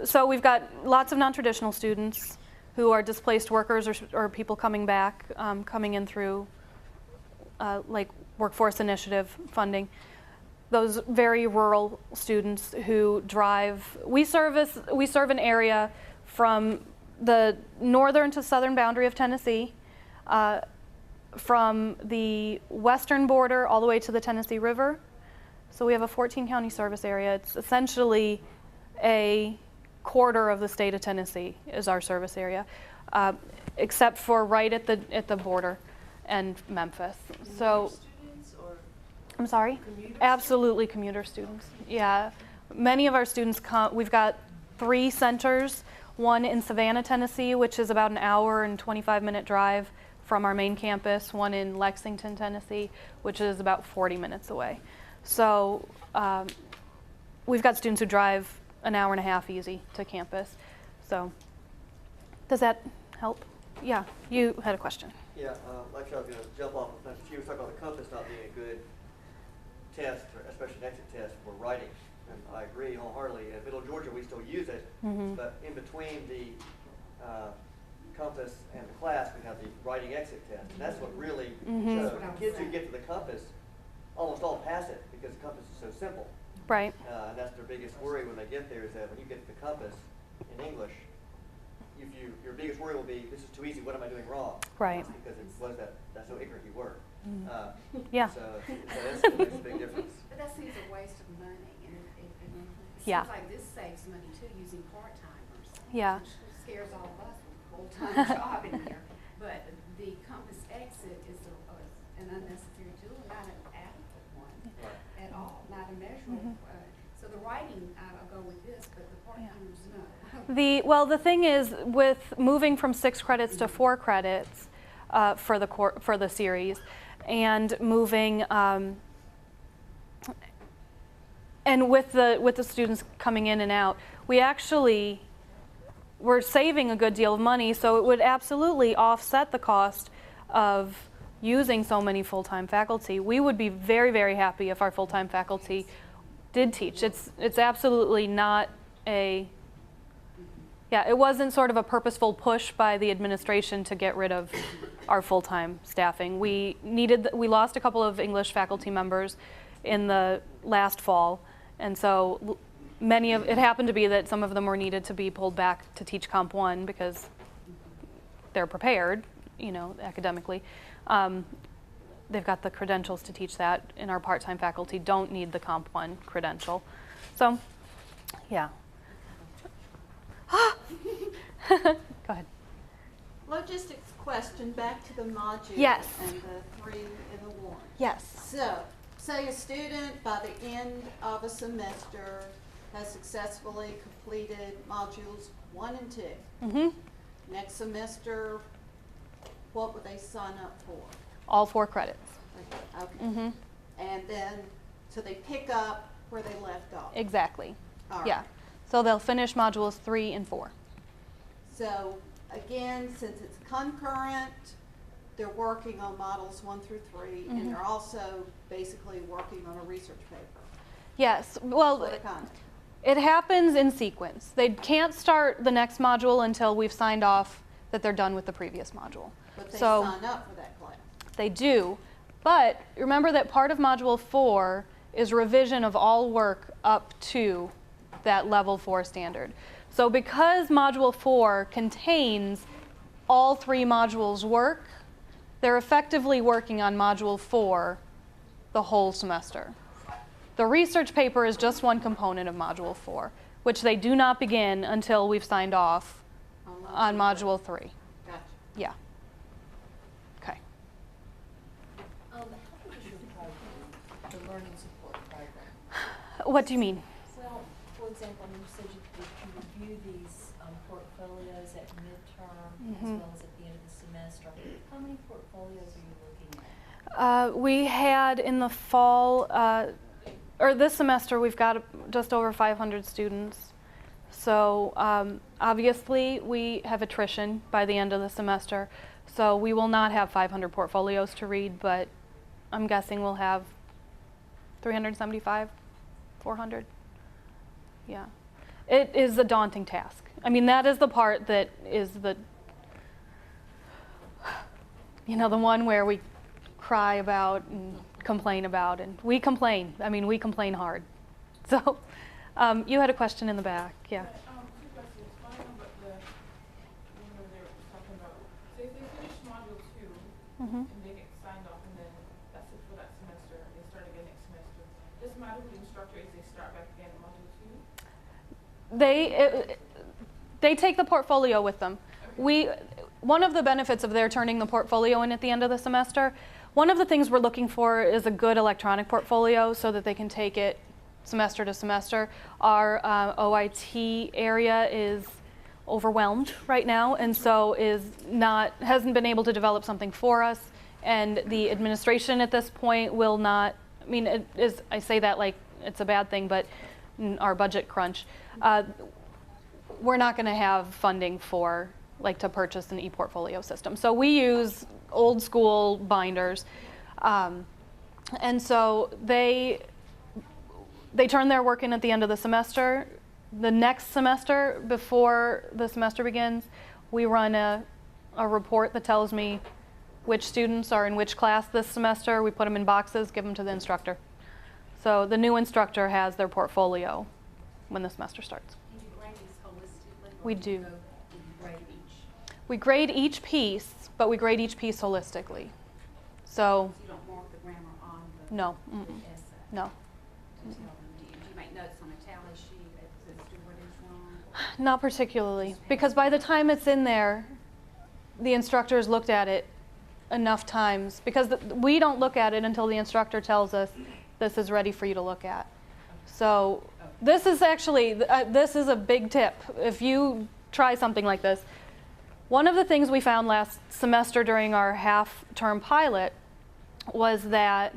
So we've got lots of non-traditional students who are displaced workers or people coming back, coming in through like workforce initiative funding. those very rural students who drive. We serve an area from the northern to southern boundary of Tennessee, from the western border all the way to the Tennessee River. So we have a 14-county service area. It's essentially a quarter of the state of Tennessee is our service area, except for right at the border and Memphis. So, Students or I'm sorry? commuters? Absolutely commuter students. Yeah. Many of our students come, we've got 3 centers, one in Savannah, Tennessee, which is about an hour and 25-minute drive from our main campus, one in Lexington, Tennessee, which is about 40 minutes away. So we've got students who drive an hour and a half easy to campus. So does that help? Yeah, you had a question. Yeah, like I was going to jump off of that. She was talking about the compass not being a good test, or especially an exit test for writing. And I agree wholeheartedly. In Middle Georgia, we still use it, but in between the compass and the class, we have the writing exit test. And that's what really shows. The kids who get to the compass almost all pass it because the compass is so simple. Right. And that's their biggest worry when they get there is that when you get to the compass in English, your biggest worry will be, this is too easy, what am I doing wrong? Right. Because it was that's so ignorant you were. Yeah. So that makes a big difference. But that seems a waste of money, and it Yeah. seems like this saves money too, using part-timers. Yeah. Which scares all of us with a full-time job in here. But the compass exit is an unnecessary tool, not an adequate one Right. at all, not a measurable. So the writing, I'll go with this, but the part-timers, no. The thing is, with moving from 6 credits to 4 credits for the series, and moving and with the students coming in and out, we're saving a good deal of money. So it would absolutely offset the cost of using so many full-time faculty. We would be very, very happy if our full-time faculty did teach. It's absolutely not it wasn't sort of a purposeful push by the administration to get rid of our full-time staffing. We lost a couple of English faculty members in the last fall, and so it happened to be that some of them were needed to be pulled back to teach Comp 1 because they're prepared, academically. They've got the credentials to teach that, and our part-time faculty don't need the Comp 1 credential. So, yeah. Go ahead. Logistics question, back to the module. Yes. And the 3 in the warrant. Yes. So, say a student by the end of a semester has successfully completed modules 1 and 2. Mm-hmm. Next semester, what would they sign up for? All 4 credits. Okay. Mm-hmm. And then, so they pick up where they left off. Exactly. All right. Yeah. So they'll finish modules 3 and 4. So again, since it's concurrent, they're working on models 1 through 3, and they're also basically working on a research paper. Yes. Well, What kind? it happens in sequence. They can't start the next module until we've signed off that they're done with the previous module. But they So sign up for that class. they do, but remember that part of module 4 is revision of all work up to that level 4 standard. So because module 4 contains all 3 modules' work, they're effectively working on module 4 the whole semester. The research paper is just one component of module 4, which they do not begin until we've signed off on module 3. Gotcha. Yeah. Okay. How big is your program, the learning support program? What do you mean? Well, for example, you said you review these portfolios at midterm as well as at the end of the semester. How many portfolios are you looking at? We had in the fall, or this semester, we've got just over 500 students. So obviously, we have attrition by the end of the semester. So we will not have 500 portfolios to read, but I'm guessing we'll have 375, 400. Yeah. It is a daunting task. I mean, that is the part that is the one where we cry about and complain about, and we complain. I mean, we complain hard. So you had a question in the back, yeah. Two questions. One about the when they were talking about, so if they finish module 2 Mm-hmm. and they get signed off, and then that's it for that semester, and they start again next semester. Does it matter who the instructor is? They start back again at module 2. They take the portfolio with them. One of the benefits of their turning the portfolio in at the end of the semester, one of the things we're looking for is a good electronic portfolio so that they can take it semester to semester. Our OIT area is overwhelmed right now, and so hasn't been able to develop something for us, and the administration at this point will not, I mean, I say that like it's a bad thing, but our budget crunch, we're not going to have funding for to purchase an e-portfolio system. So we use old school binders, and so they turn their work in at the end of the semester. The next semester, before the semester begins, we run a report that tells me which students are in which class this semester. We put them in boxes, give them to the instructor. So the new instructor has their portfolio when the semester starts. And you grade these holistically? We do. You grade each? We grade each piece, but we grade each piece holistically. So So you don't mark the grammar on the no, the mm-mm, essay? no. To tell them, do you make notes on a tally sheet as to what is wrong? Not particularly, because by the time it's in there, the instructor's looked at it enough times, because we don't look at it until the instructor tells us this is ready for you to look at. So this is actually, this is a big tip. If you try something like this, one of the things we found last semester during our half-term pilot was that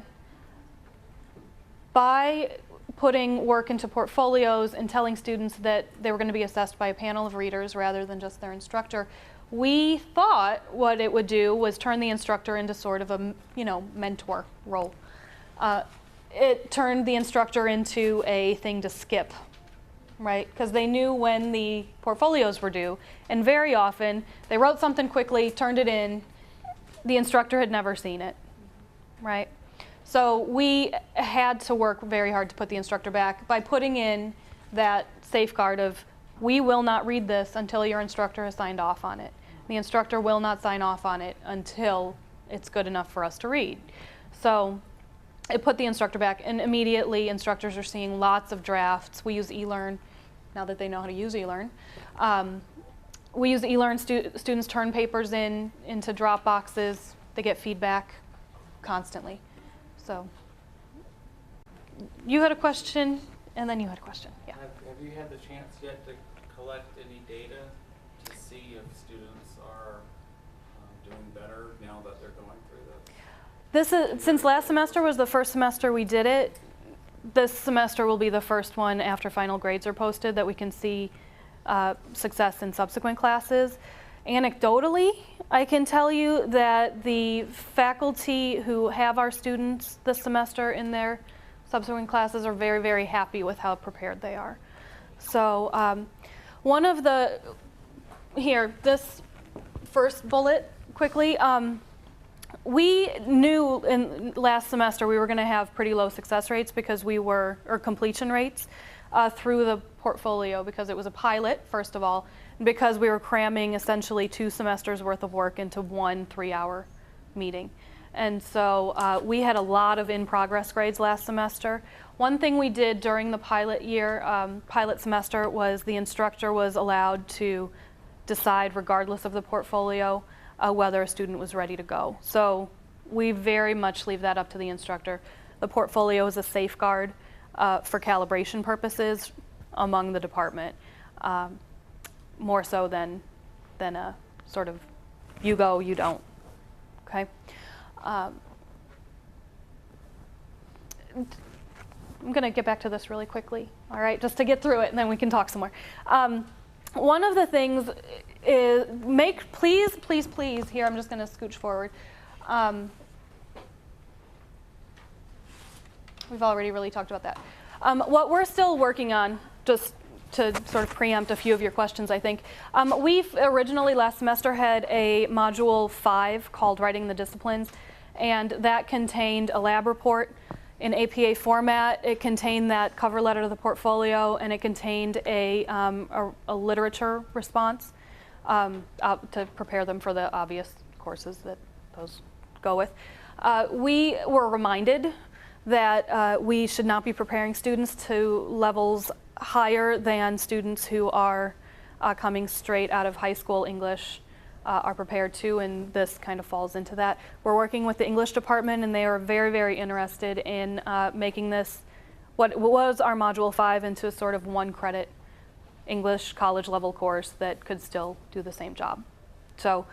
by putting work into portfolios and telling students that they were going to be assessed by a panel of readers rather than just their instructor, we thought what it would do was turn the instructor into sort of a, mentor role. It turned the instructor into a thing to skip, right? Because they knew when the portfolios were due, and very often they wrote something quickly, turned it in, the instructor had never seen it, right? So we had to work very hard to put the instructor back by putting in that safeguard of, we will not read this until your instructor has signed off on it. The instructor will not sign off on it until it's good enough for us to read. So it put the instructor back, and immediately instructors are seeing lots of drafts. We use eLearn, now that they know how to use eLearn. We use eLearn, students turn papers into drop boxes. They get feedback constantly. So you had a question, and then you had a question, yeah. Have you had the chance yet to collect any data to see if students are doing better now that they're going through this? Since last semester was the first semester we did it, this semester will be the first one after final grades are posted that we can see success in subsequent classes. Anecdotally, I can tell you that the faculty who have our students this semester in their subsequent classes are very, very happy with how prepared they are. So one of this first bullet quickly, we knew in last semester we were going to have pretty low success rates or completion rates through the portfolio, because it was a pilot, first of all, because we were cramming essentially 2 semesters worth of work into 1 3-hour meeting. And so we had a lot of in-progress grades last semester. One thing we did during the pilot semester, was the instructor was allowed to decide, regardless of the portfolio, whether a student was ready to go. So we very much leave that up to the instructor. The portfolio is a safeguard for calibration purposes among the department, more so than a sort of you go, you don't, okay? I'm going to get back to this really quickly, all right, just to get through it, and then we can talk some more. One of the things is please, here, I'm just going to scooch forward. We've already really talked about that. What we're still working on, just to sort of preempt a few of your questions, I think. We've originally last semester had a module 5 called Writing the Disciplines, and that contained a lab report in APA format. It contained that cover letter to the portfolio, and it contained a literature response to prepare them for the obvious courses that those go with. We were reminded that we should not be preparing students to levels higher than students who are coming straight out of high school English are prepared to, and this kind of falls into that. We're working with the English department, and they are very, very interested in making this, what was our Module 5, into a sort of 1-credit English college level course that could still do the same job. So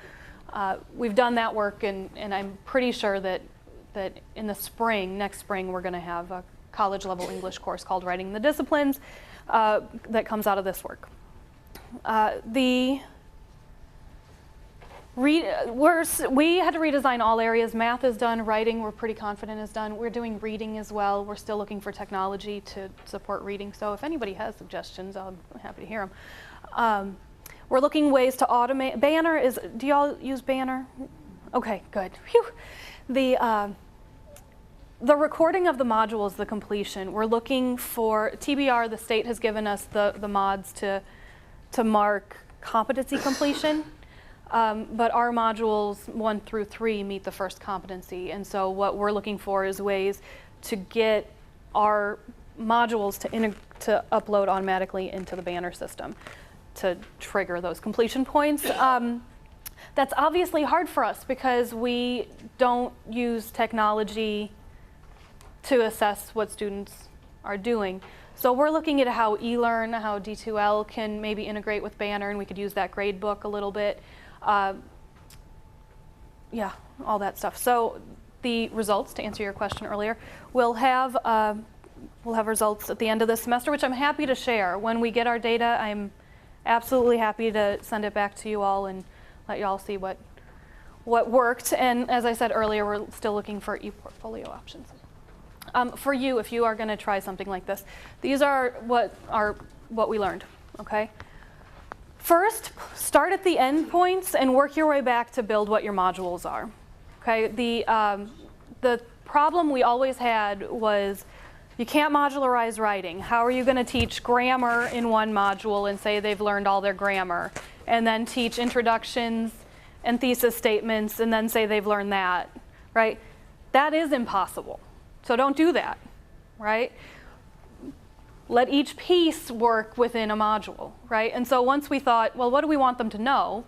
we've done that work, and I'm pretty sure that in the spring, next spring, we're going to have a college level English course called Writing the Disciplines that comes out of this work. We had to redesign all areas. Math is done, writing we're pretty confident is done. We're doing reading as well. We're still looking for technology to support reading. So if anybody has suggestions, I'm happy to hear them. We're looking ways to automate. Banner is, do y'all use Banner? Okay, good. Whew. The recording of the modules, the completion, we're looking for, TBR, the state has given us the mods to mark competency completion. But our modules 1 through 3 meet the first competency, and so what we're looking for is ways to get our modules to upload automatically into the Banner system to trigger those completion points. That's obviously hard for us because we don't use technology to assess what students are doing. So we're looking at how eLearn, how D2L can maybe integrate with Banner, and we could use that grade book a little bit. Yeah, all that stuff. So the results, to answer your question earlier, we'll have results at the end of this semester, which I'm happy to share. When we get our data, I'm absolutely happy to send it back to you all and let you all see what worked. And as I said earlier, we're still looking for e-portfolio options. For you, if you are going to try something like this, these are what we learned. Okay. First, start at the end points and work your way back to build what your modules are. Okay. The problem we always had was you can't modularize writing. How are you going to teach grammar in one module and say they've learned all their grammar, and then teach introductions and thesis statements and then say they've learned that, right? That is impossible. So don't do that, right? Let each piece work within a module, right? And so once we thought, well, what do we want them to know?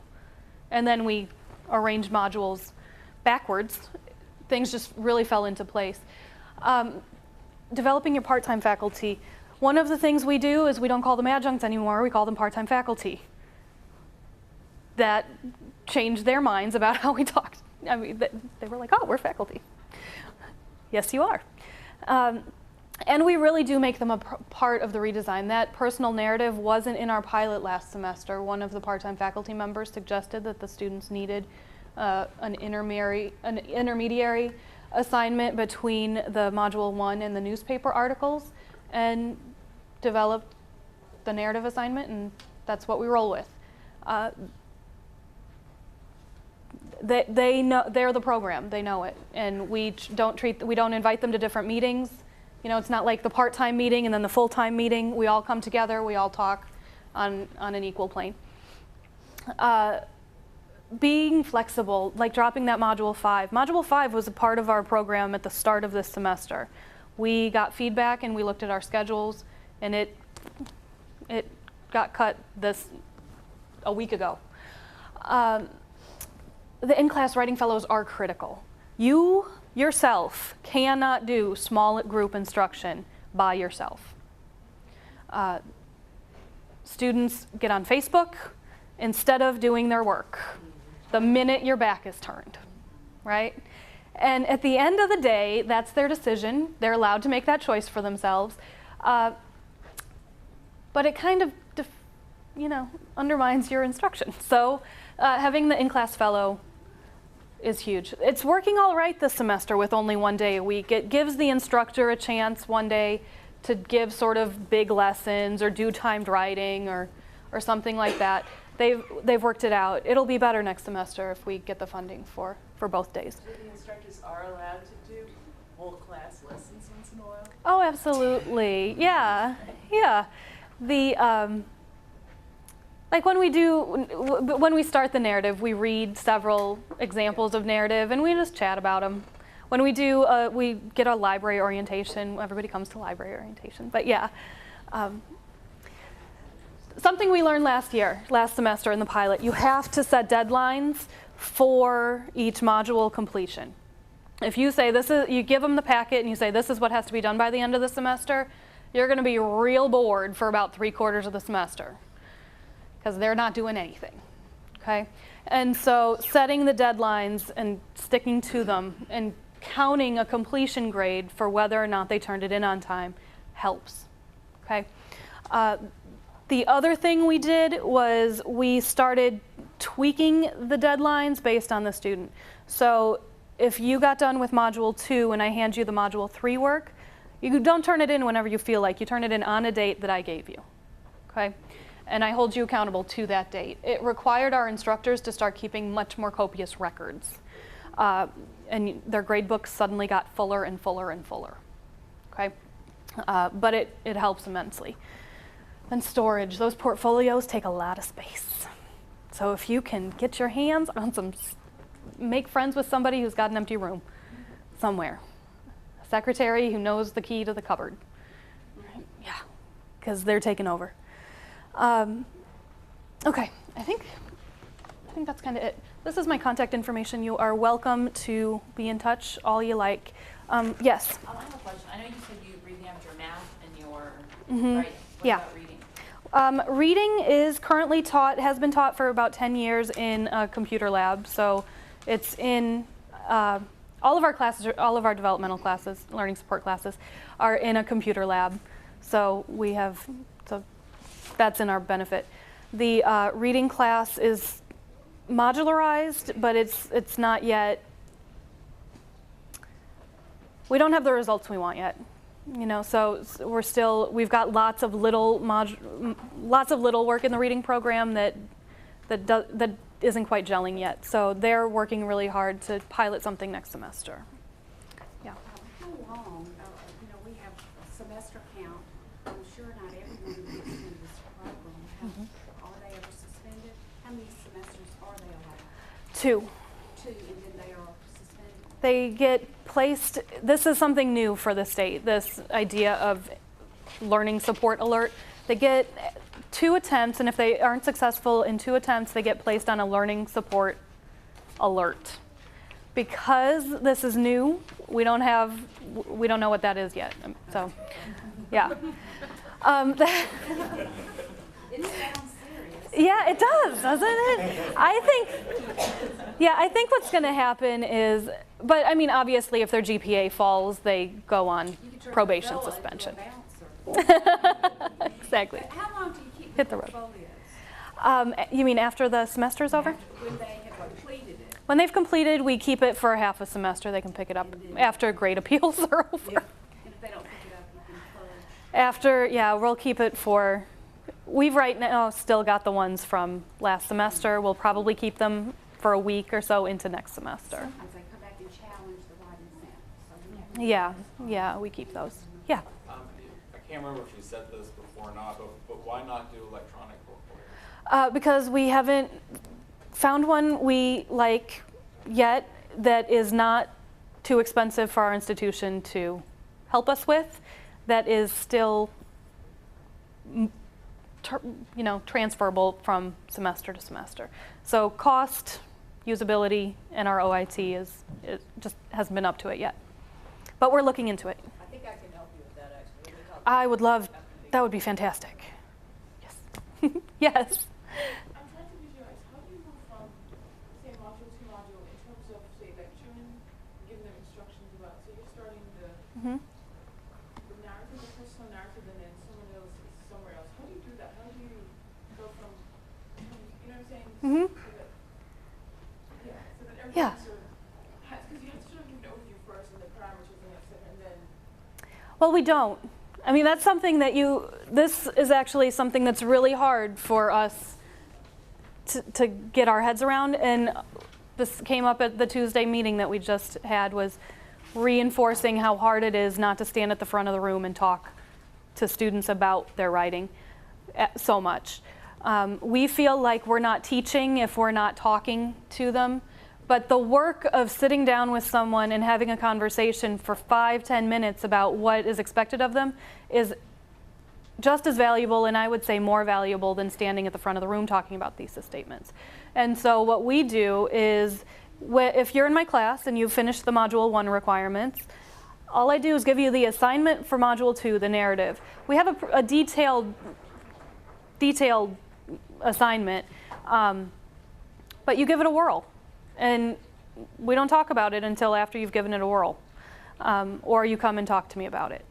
And then we arranged modules backwards, things just really fell into place. Developing your part-time faculty. One of the things we do is we don't call them adjuncts anymore, we call them part-time faculty. That changed their minds about how we talked. I mean, they were like, oh, we're faculty. Yes, you are. And we really do make them a part of the redesign. That personal narrative wasn't in our pilot last semester. One of the part-time faculty members suggested that the students needed an intermediary assignment between the Module 1 and the newspaper articles, and developed the narrative assignment, and that's what we roll with. They know, they're the program, they know it, and we don't invite them to different meetings. You know, it's not like the part-time meeting and then the full-time meeting. We all come together, we all talk on an equal plane. Being flexible, like dropping that Module 5. Module 5 was a part of our program at the start of this semester. We got feedback and we looked at our schedules, and it got cut a week ago. The in-class writing fellows are critical. You yourself cannot do small group instruction by yourself. Students get on Facebook instead of doing their work the minute your back is turned, right? And at the end of the day, that's their decision. They're allowed to make that choice for themselves. But it kind of, undermines your instruction. So having the in-class fellow is huge. It's working all right this semester with only 1 day a week. It gives the instructor a chance one day to give sort of big lessons or do timed writing or something like that. They've worked it out. It'll be better next semester if we get the funding for for both days. So the instructors are allowed to do whole class lessons once in a while? Oh, absolutely. Yeah, yeah. The like when we start the narrative, we read several examples of narrative and we just chat about them. When we do, we get a library orientation. Everybody comes to library orientation. But yeah, something we learned last semester in the pilot, you have to set deadlines for each module completion. If you say you give them the packet and you say this is what has to be done by the end of the semester, you're going to be real bored for about 3/4 of the semester because they're not doing anything, okay? And so setting the deadlines and sticking to them and counting a completion grade for whether or not they turned it in on time helps, okay? The other thing we did was we started tweaking the deadlines based on the student. So if you got done with Module 2 and I hand you the Module 3 work, you don't turn it in whenever you feel like. You turn it in on a date that I gave you, okay? And I hold you accountable to that date. It required our instructors to start keeping much more copious records. And their grade books suddenly got fuller and fuller and fuller, okay? But it helps immensely. And storage, those portfolios take a lot of space. So if you can get your hands on make friends with somebody who's got an empty room somewhere. A secretary who knows the key to the cupboard. Yeah, because they're taking over. Okay, I think that's kind of it. This is my contact information. You are welcome to be in touch all you like. Yes? I have a question. I know you said you revamped your math and your writing. What Yeah. about reading? Reading is currently has been taught for about 10 years in a computer lab. So it's in all of our classes, all of our developmental classes, learning support classes are in a computer lab. So that's in our benefit. The reading class is modularized, but it's not yet, we don't have the results we want yet. You know, so we've got lots of little work in the reading program that isn't quite gelling yet. So they're working really hard to pilot something next semester. Yeah. How long, we have a semester count. I'm sure not everyone gets into this program. Are they ever suspended? How many semesters are they allowed? 2. 2, and then they are suspended? They get placed, this is something new for the state, this idea of learning support alert. They get 2 attempts, and if they aren't successful in 2 attempts, they get placed on a learning support alert. Because this is new, we don't know what that is yet. So, yeah. It sounds serious. Yeah, it does, doesn't it? I think what's going to happen is, but I mean, obviously, if their GPA falls, they go on probation suspension. Exactly. How long do you keep Hit the the road. portfolios? You mean after the semester's over? When they have completed it? When they've completed, we keep it for half a semester. They can pick it up after grade appeals are over. And if they don't pick it up, you can purge. After, yeah, we'll keep it for, we've right now still got the ones from last semester. We'll probably keep them for a week or so into next semester. Sometimes they come back and challenge the writing sample. So we have Yeah, we keep those. Yeah. I can't remember if you said this before or not, but why not do electronic portfolios? Because we haven't found one we like yet that is not too expensive for our institution to help us with, that is still transferable from semester to semester. So cost, usability, and our OIT it just hasn't been up to it yet. But we're looking into it. I think I can help you with that, actually. Let me talk I would love, after the that would be fantastic. Yes. Yes. I'm trying to visualize, how do you move from, say, module to module in terms of, say, lecturing, giving them instructions about, so you're starting the narrative, the personal narrative, and then someone else is somewhere else. How do you do that? How do you go from, you know what I'm saying? Mhm. So that everything's Yeah. sort of, because you have to sort of give an overview first and the parameters and then Well, we don't. I mean, that's something that this is actually something that's really hard for us to get our heads around. And this came up at the Tuesday meeting that we just had, was reinforcing how hard it is not to stand at the front of the room and talk to students about their writing so much. We feel like we're not teaching if we're not talking to them, but the work of sitting down with someone and having a conversation for 5-10 minutes about what is expected of them is just as valuable, and I would say more valuable, than standing at the front of the room talking about thesis statements. And so what we do is, if you're in my class and you've finished the Module 1 requirements, all I do is give you the assignment for Module 2, the narrative. We have a detailed assignment, but you give it a whirl. And we don't talk about it until after you've given it a whirl, or you come and talk to me about it.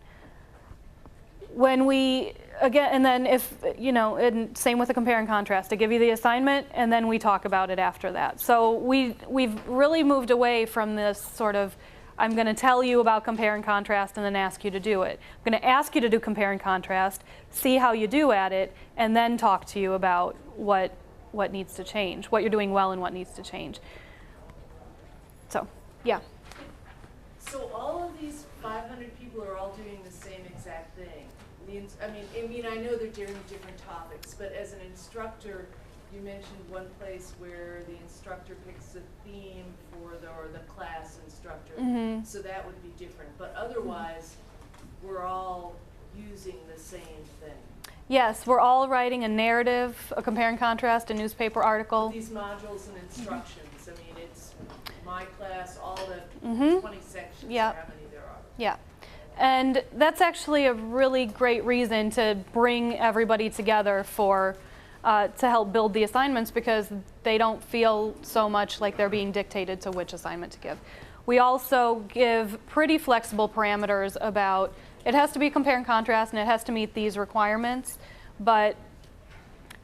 When we, again, and then if, you know, and same with the compare and contrast. I give you the assignment, and then we talk about it after that. So we've really moved away from this sort of, I'm going to tell you about compare and contrast and then ask you to do it. I'm going to ask you to do compare and contrast, see how you do at it, and then talk to you about what needs to change, what you're doing well and what needs to change. So, yeah. So all of these 500 people are all doing the same exact thing. I mean, I know they're doing different topics, but as an instructor, you mentioned one place where the instructor picks a theme for the class instructor, so that would be different. But otherwise, we're all using the same thing. Yes, we're all writing a narrative, a compare and contrast, a newspaper article. These modules and instructions, I mean, it's my class, all the 20 sections, Yep. or how many there are. Yeah. And that's actually a really great reason to bring everybody together for to help build the assignments, because they don't feel so much like they're being dictated to which assignment to give. We also give pretty flexible parameters about, it has to be compare and contrast and it has to meet these requirements, but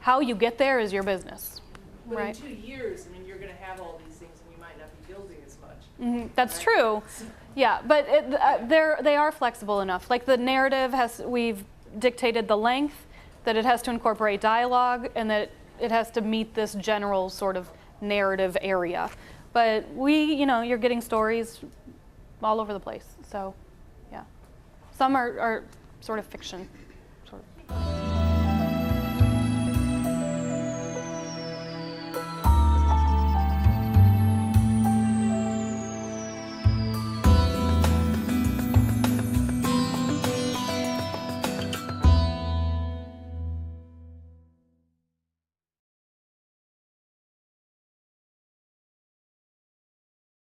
how you get there is your business. But right? in 2 years, I mean, you're going to have all these things and you might not be building as much. That's right? true. Yeah, but they are flexible enough. Like the narrative we've dictated the length, that it has to incorporate dialogue, and that it has to meet this general sort of narrative area. But you're getting stories all over the place. So, yeah. Some are sort of fiction.